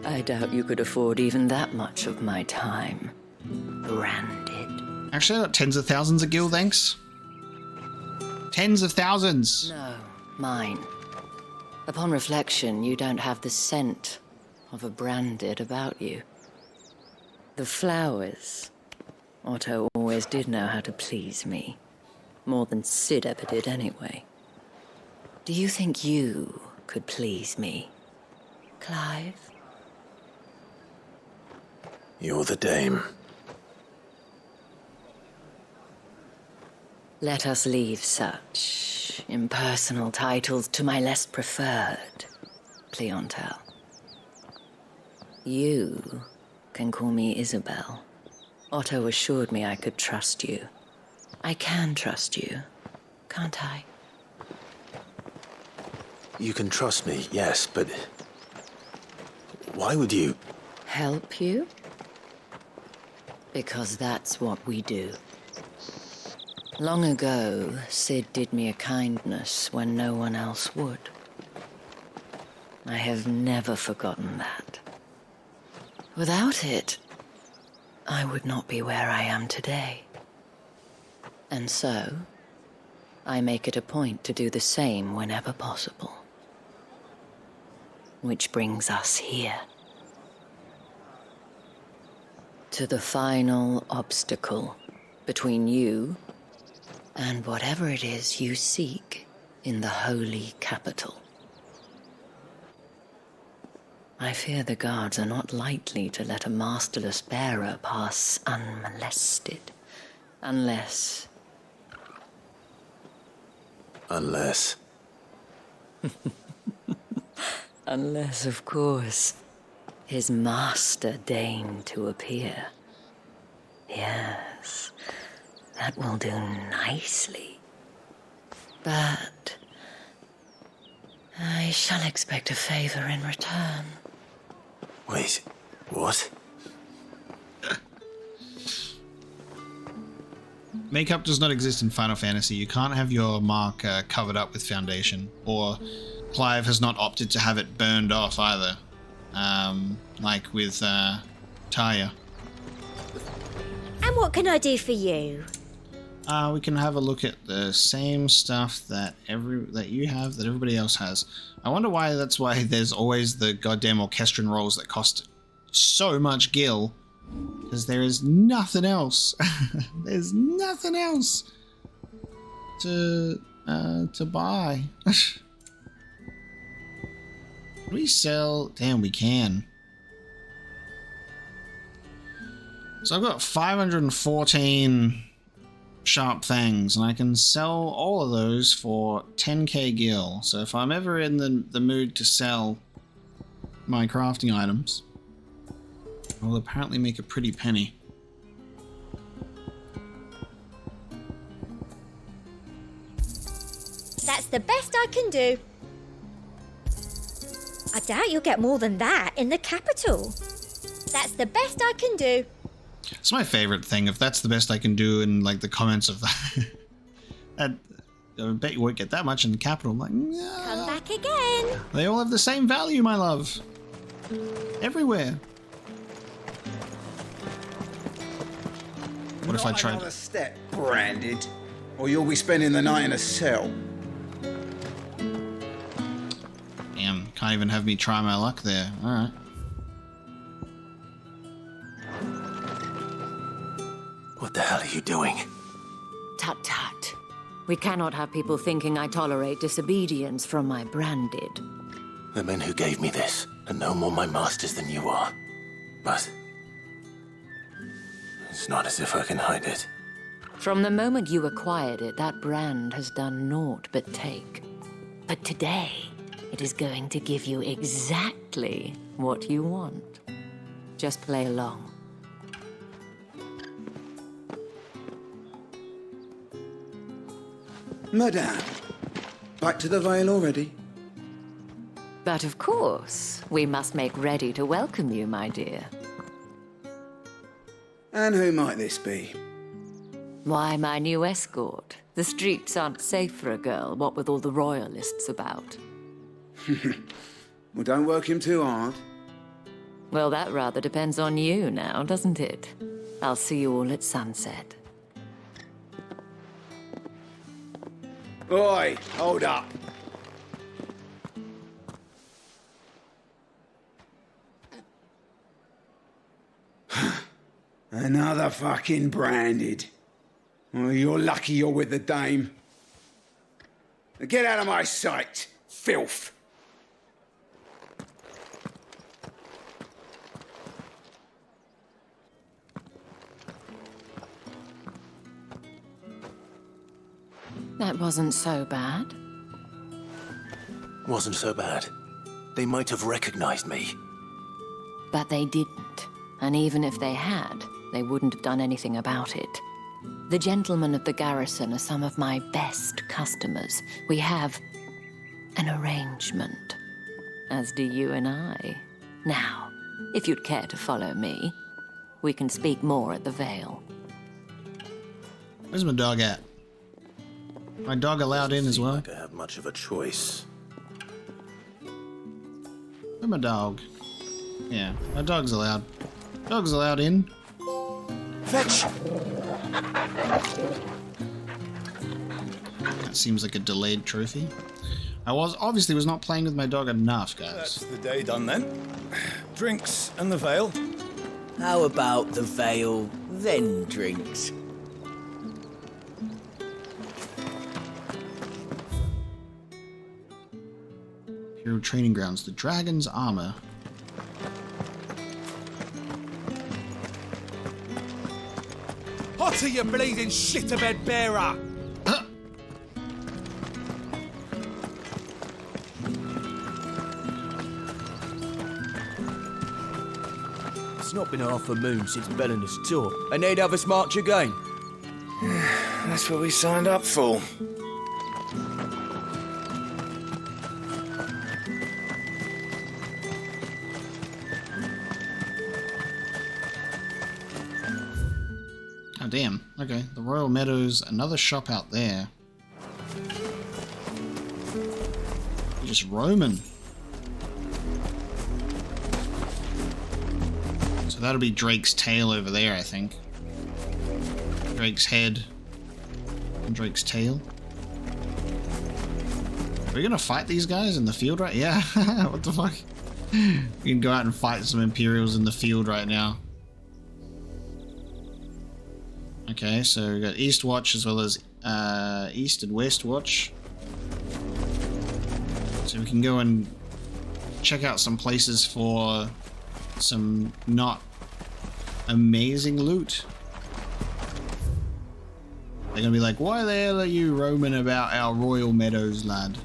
I doubt you could afford even that much of my time. Branded. Actually, I got tens of thousands of gil, thanks. Tens of thousands! No, mine. Upon reflection, you don't have the scent of a branded about you. The flowers. Otto always did know how to please me. More than Sid ever did anyway. Do you think you could please me, Clive? You're the dame. Let us leave such impersonal titles to my less preferred clientele. You can call me Isabel. Otto assured me I could trust you. I can trust you, can't I? You can trust me, yes, but... why would you... Help you? Because that's what we do. Long ago, Sid did me a kindness when no one else would. I have never forgotten that. Without it, I would not be where I am today. And so, I make it a point to do the same whenever possible. Which brings us here. To the final obstacle between you and whatever it is you seek in the holy capital. I fear the guards are not likely to let a masterless bearer pass unmolested, unless... Unless... Unless, of course, his master deigned to appear. Yes, that will do nicely. But I shall expect a favor in return. Wait, what? Makeup does not exist in Final Fantasy. You can't have your mark covered up with foundation, or Clive has not opted to have it burned off either, like with Taya. And what can I do for you? We can have a look at the same stuff that you have, that everybody else has. I wonder why that's why there's always the goddamn orchestrion rolls that cost so much gil. Because there is nothing else. There's nothing else to buy. Can we sell? Damn, we can. So I've got 514 sharp fangs, and I can sell all of those for 10k gil. So if I'm ever in the mood to sell my crafting items, I'll apparently make a pretty penny. That's the best I can do. I doubt you'll get more than that in the capital. That's the best I can do. It's my favorite thing. If that's the best I can do in like the comments of that, I bet you won't get that much in the capital. I'm like, no. Come back again. They all have the same value, my love. Everywhere. What if I tried? Not another step, branded, or you'll be spending the night in a cell. Damn, can't even have me try my luck there. All right. What the hell are you doing? Tut tut. We cannot have people thinking I tolerate disobedience from my branded. The men who gave me this are no more my masters than you are. But it's not as if I can hide it. From the moment you acquired it, that brand has done naught but take. But today, it is going to give you exactly what you want. Just play along. Madame, back to the Vale already? But of course, we must make ready to welcome you, my dear. And who might this be? Why, my new escort. The streets aren't safe for a girl, what with all the royalists about. Well, don't work him too hard. Well, that rather depends on you now, doesn't it? I'll see you all at sunset. Oi, hold up. Another fucking branded. Well, you're lucky you're with the dame. Now get out of my sight, filth. That wasn't so bad. Wasn't so bad. They might have recognized me. But they didn't. And even if they had, they wouldn't have done anything about it. The gentlemen of the garrison are some of my best customers. We have an arrangement, as do you and I. Now, if you'd care to follow me, we can speak more at the Vale. Where's my dog at? My dog allowed in as well? Like I have much of a choice. Where's my dog? Yeah, my dog's allowed. Dog's allowed in. Fetch! That seems like a delayed trophy. I obviously was not playing with my dog enough, guys. That's the day done then. Drinks and the Vale. How about the Vale, then drinks? Hero training grounds. The dragon's armor. Hotter, you bleeding shit-a-bed bearer! It's not been half a moon since Bellinus' tour, and they'd have us march again. That's what we signed up for. Oh, damn. Okay, the Royal Meadows, another shop out there. You're just roaming. So that'll be Drake's tail over there, I think. Drake's head and Drake's tail. Are we gonna fight these guys in the field right? Yeah, what the fuck? We can go out and fight some Imperials in the field right now. Okay, so we got East Watch as well as East and West Watch. So we can go and check out some places for some not amazing loot. They're gonna be like, why the hell are you roaming about our royal meadows, lad?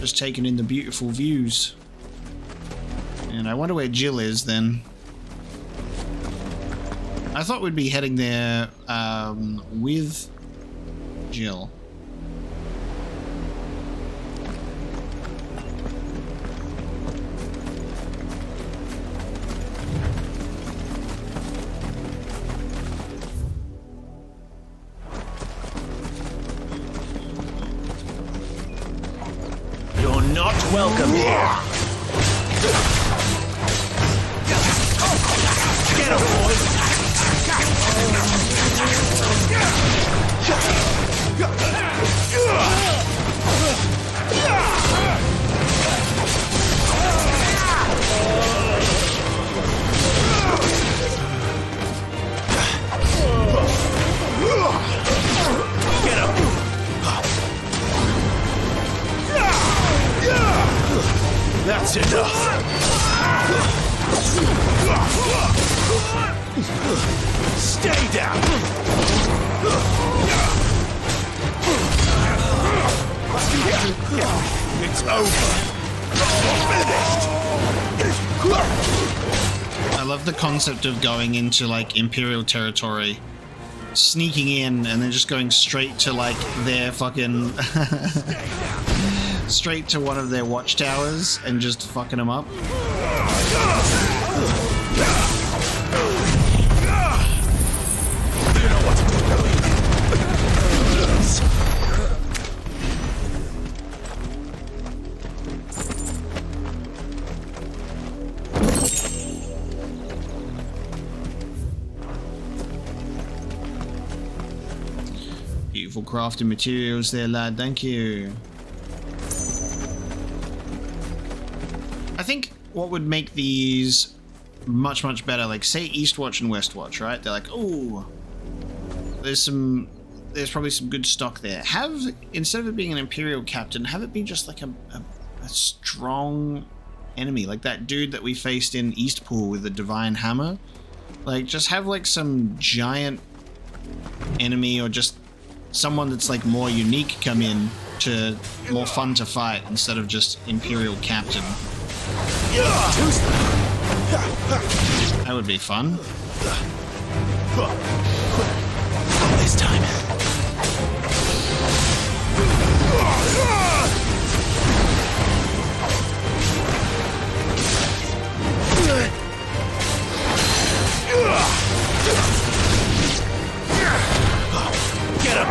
Just taking in the beautiful views. And I wonder where Jill is then. I thought we'd be heading there with Jill. You're not welcome here. Get him, boys. That's enough! Stay down! It's over! Finished! I love the concept of going into like Imperial territory, sneaking in, and then just going straight to like their fucking straight to one of their watchtowers and just fucking them up. Beautiful crafting materials there, lad. Thank you. I think what would make these much better, like say Eastwatch and Westwatch, right? They're like, oh, there's probably some good stock there. Have, instead of it being an Imperial captain, have it be just like a strong enemy, like that dude that we faced in Eastpool with the Divine Hammer. Like, just have like some giant enemy, or just someone that's like more unique come in to more fun to fight instead of just Imperial captain. That would be fun. This time. Get him!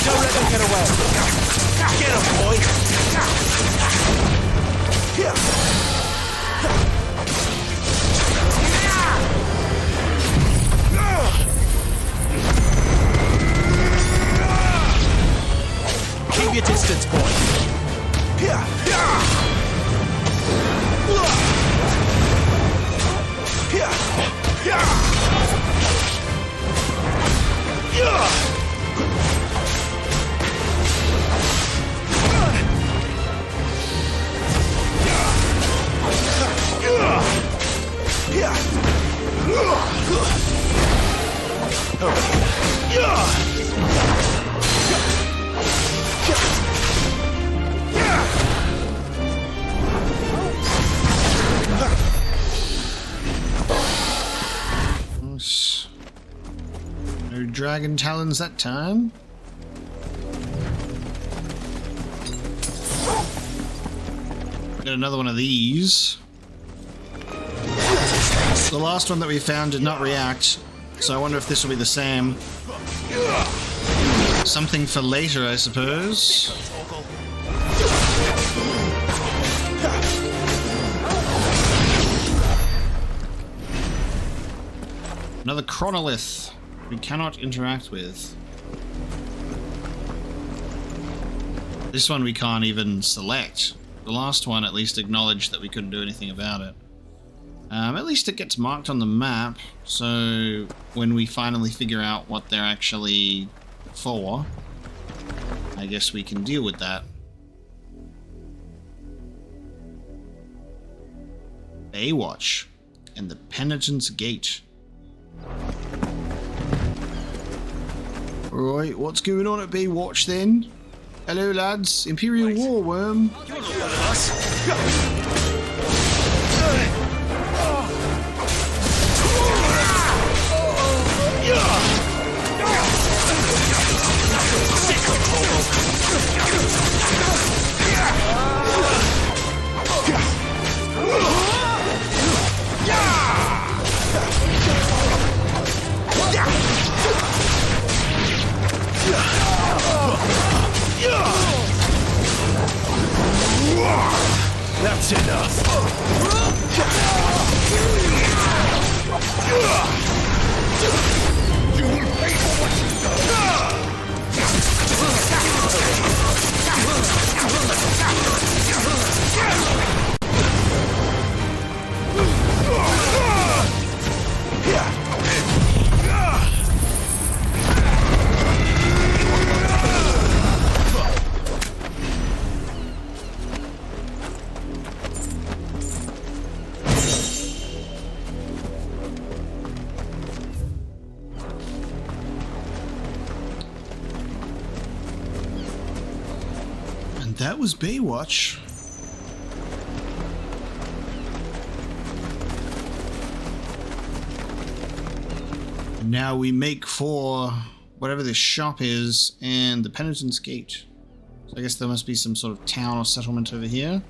Don't let them get away. Get him, boy. Keep your distance, boy. No dragon talons that time. Got another one of these. The last one that we found did not react, so I wonder if this will be the same. Something for later, I suppose. Another chronolith we cannot interact with. This one we can't even select. The last one at least acknowledged that we couldn't do anything about it. At least it gets marked on the map, so when we finally figure out what they're actually for, I guess we can deal with that. Baywatch and the Penitent's Gate. Alright, what's going on at Baywatch then? Hello lads, Imperial Warworm. You're not one of us. That's enough. You will pay for what you've done. That was Baywatch. Now we make for whatever this shop is and the Penitent's Gate. So I guess there must be some sort of town or settlement over here.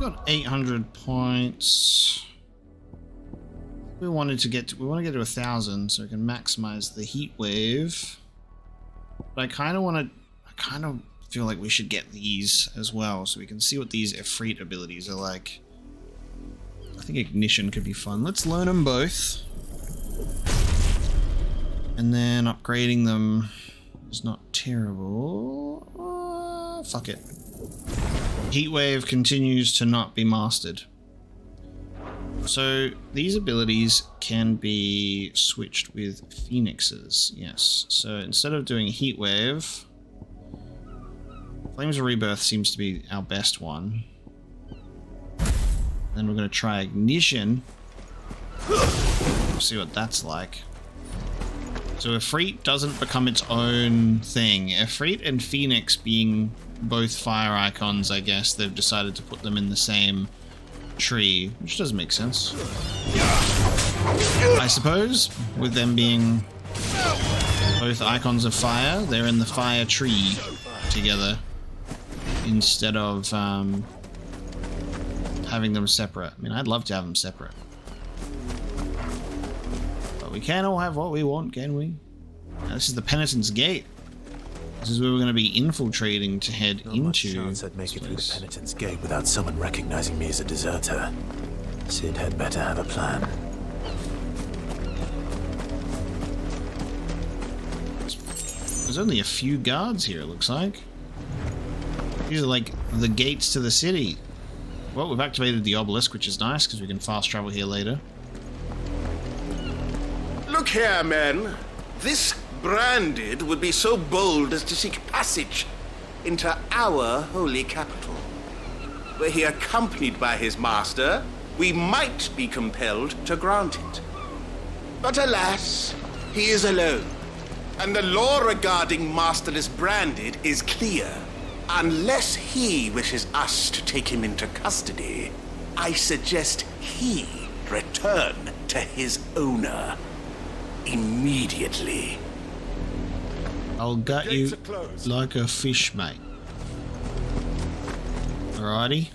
Got 800 points. We want to get to 1,000 so we can maximize the heat wave. But I kind of feel like we should get these as well so we can see what these Efreet abilities are like. I think Ignition could be fun. Let's learn them both. And then upgrading them is not terrible. Fuck it. Heatwave continues to not be mastered. So these abilities can be switched with Phoenixes, yes. So instead of doing Heatwave, Flames of Rebirth seems to be our best one. Then we're going to try Ignition. See what that's like. So Efreet doesn't become its own thing. Efreet and Phoenix being both fire icons, I guess, they've decided to put them in the same tree, which doesn't make sense. I suppose, with them being both icons of fire, they're in the fire tree together instead of having them separate. I mean, I'd love to have them separate. But we can't all have what we want, can we? Now, this is the Penitent's Gate. This is where we're going to be infiltrating to head into. Much chance I'd make it through the Penitent's Gate without someone recognizing me as a deserter. Sid had better have a plan. There's only a few guards here, it looks like. These are like the gates to the city. Well, we've activated the obelisk, which is nice because we can fast travel here later. Look here, men. This Branded would be so bold as to seek passage into our holy capital. Were he accompanied by his master, we might be compelled to grant it. But alas, he is alone, and the law regarding masterless Branded is clear. Unless he wishes us to take him into custody, I suggest he return to his owner immediately. I'll gut you like a fish, mate. Alrighty.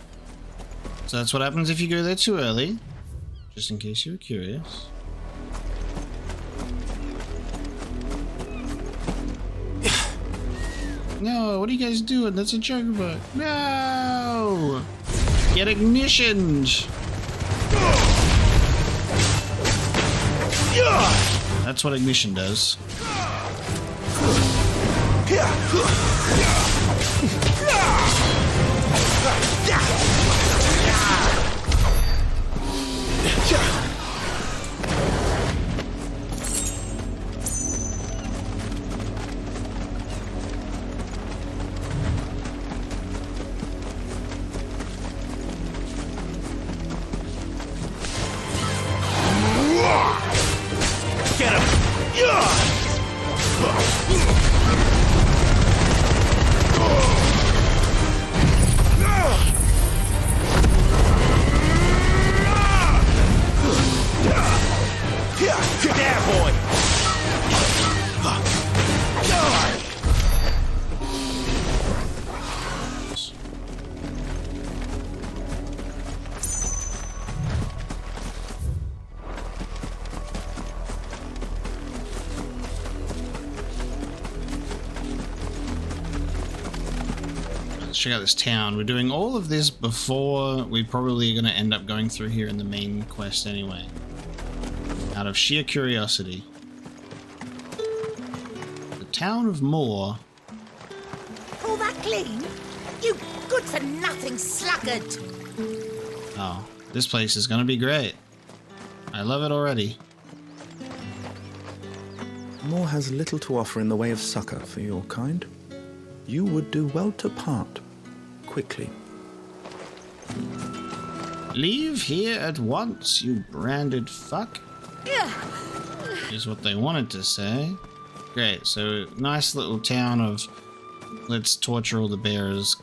So that's what happens if you go there too early. Just in case you were curious. No, what are you guys doing? That's a joke boat. No! Get ignitioned! That's what ignition does. check out this town. We're doing all of this before we're probably going to end up going through here in the main quest anyway. Out of sheer curiosity. The town of Moor. All that clean? You good-for-nothing sluggard! Oh, this place is going to be great. I love it already. Moor has little to offer in the way of succor for your kind. You would do well to part. Quickly. Leave here at once, you branded fuck. Is what they wanted to say. Great, so nice little town of let's torture all the bearers.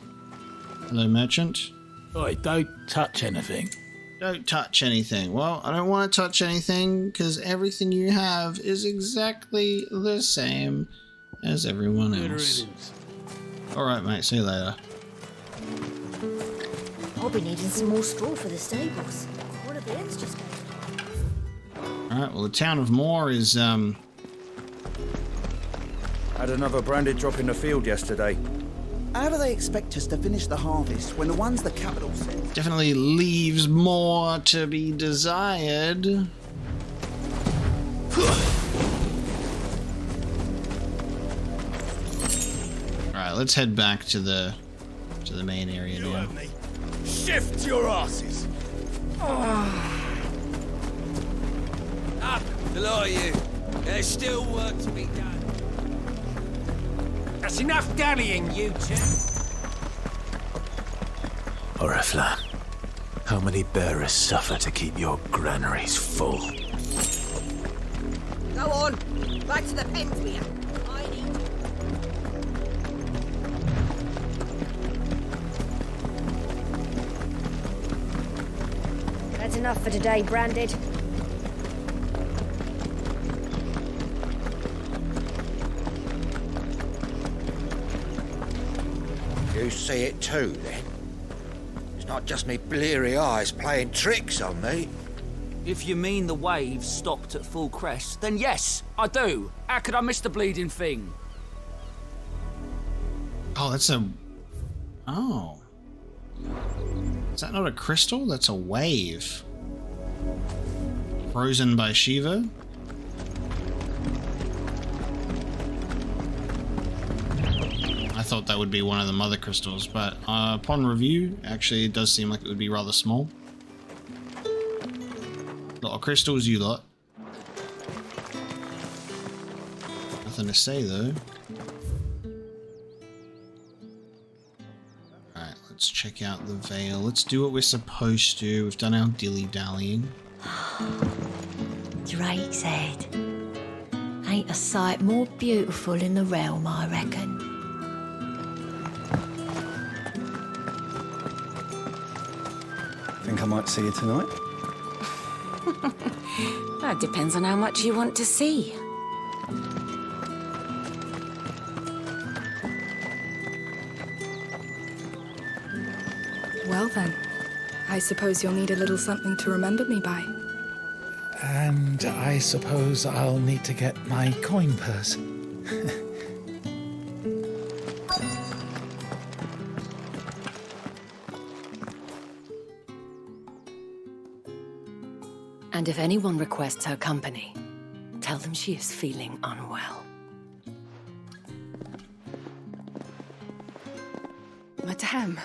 Hello, merchant. Oi, don't touch anything. Don't touch anything. Well, I don't want to touch anything because everything you have is exactly the same as everyone else. Alright, mate, see you later. I'll be needing some more straw for the stables. One of the ends just came. Alright, well, the town of Moor is, Had another branded drop in the field yesterday. How do they expect us to finish the harvest when the ones the capital sends... definitely leaves more to be desired. Alright, let's head back to the main area now. Shift your asses! Up, the lot of you. There's still work to be done. That's enough dallying, you two. Orifla, how many bearers suffer to keep your granaries full? Go on, back to the pens we have. I need... That's enough for today, Branded. You see it too, then? It's not just me bleary eyes playing tricks on me. If you mean the waves stopped at full crest, then yes, I do. How could I miss the bleeding thing? Oh, that's a... oh. Is that not a crystal? That's a wave. Frozen by Shiva? I thought that would be one of the Mothercrystals, but upon review, actually it does seem like it would be rather small. Lot of crystals, you lot. Nothing to say though. Alright, let's check out the Vale. Let's do what we're supposed to. We've done our dilly-dallying. Drake's Head. Ain't a sight more beautiful in the realm, I reckon. Think I might see you tonight? That depends on how much you want to see. Well then, I suppose you'll need a little something to remember me by. And I suppose I'll need to get my coin purse. And if anyone requests her company, tell them she is feeling unwell. Madame,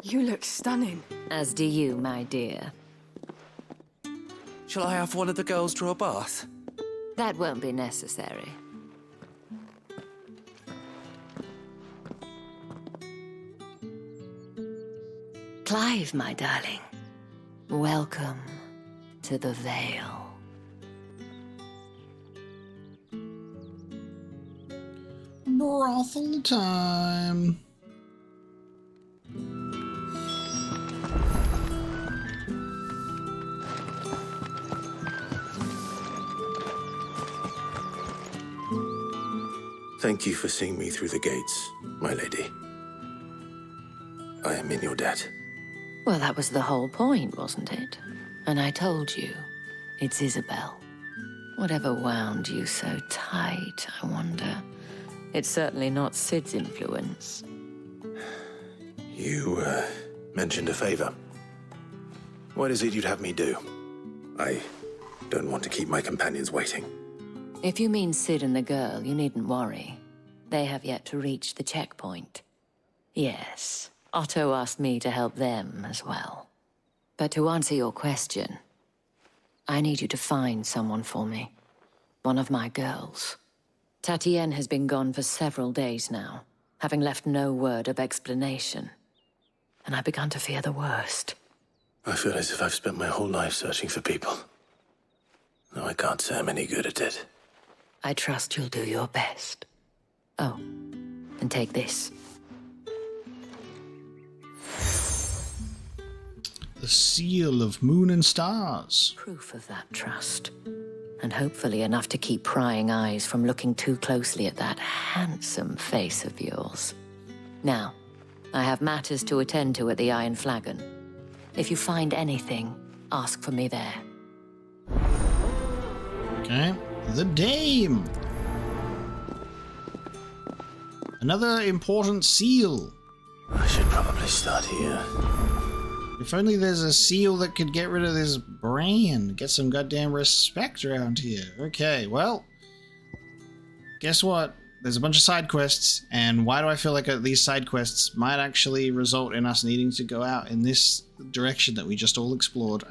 you look stunning. As do you, my dear. Shall I have one of the girls draw a bath? That won't be necessary. Clive, my darling, welcome to the Vale. Brothel time. Thank you for seeing me through the gates, my lady. I am in your debt. Well, that was the whole point, wasn't it? And I told you, it's Isabel. Whatever wound you so tight, I wonder. It's certainly not Sid's influence. You mentioned a favor. What is it you'd have me do? I don't want to keep my companions waiting. If you mean Sid and the girl, you needn't worry. They have yet to reach the checkpoint. Yes, Otto asked me to help them as well. But to answer your question, I need you to find someone for me. One of my girls. Tatienne has been gone for several days now, having left no word of explanation. And I've begun to fear the worst. I feel as if I've spent my whole life searching for people. No, I can't say I'm any good at it. I trust you'll do your best. Oh, and take this. The seal of moon and stars. Proof of that trust. And hopefully enough to keep prying eyes from looking too closely at that handsome face of yours. Now, I have matters to attend to at the Iron Flagon. If you find anything, ask for me there. Okay. The Dame. Another important seal. I should probably start here. If only there's a seal that could get rid of this brand. Get some goddamn respect around here. Okay, well, guess what? There's a bunch of side quests, and why do I feel like these side quests might actually result in us needing to go out in this direction that we just all explored?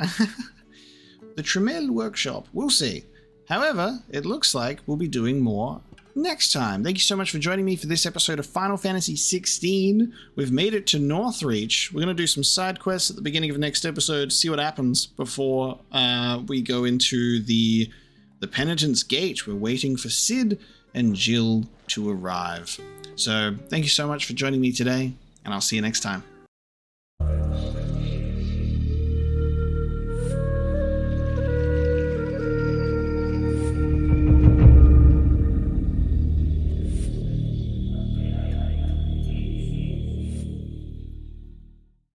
The Tremel Workshop. We'll see. However, it looks like we'll be doing more next time. Thank you so much for joining me for this episode of Final Fantasy XVI. We've made it to Northreach. We're going to do some side quests at the beginning of the next episode, see what happens before we go into the Penitent's Gate. We're waiting for Sid and Jill to arrive. So thank you so much for joining me today, and I'll see you next time.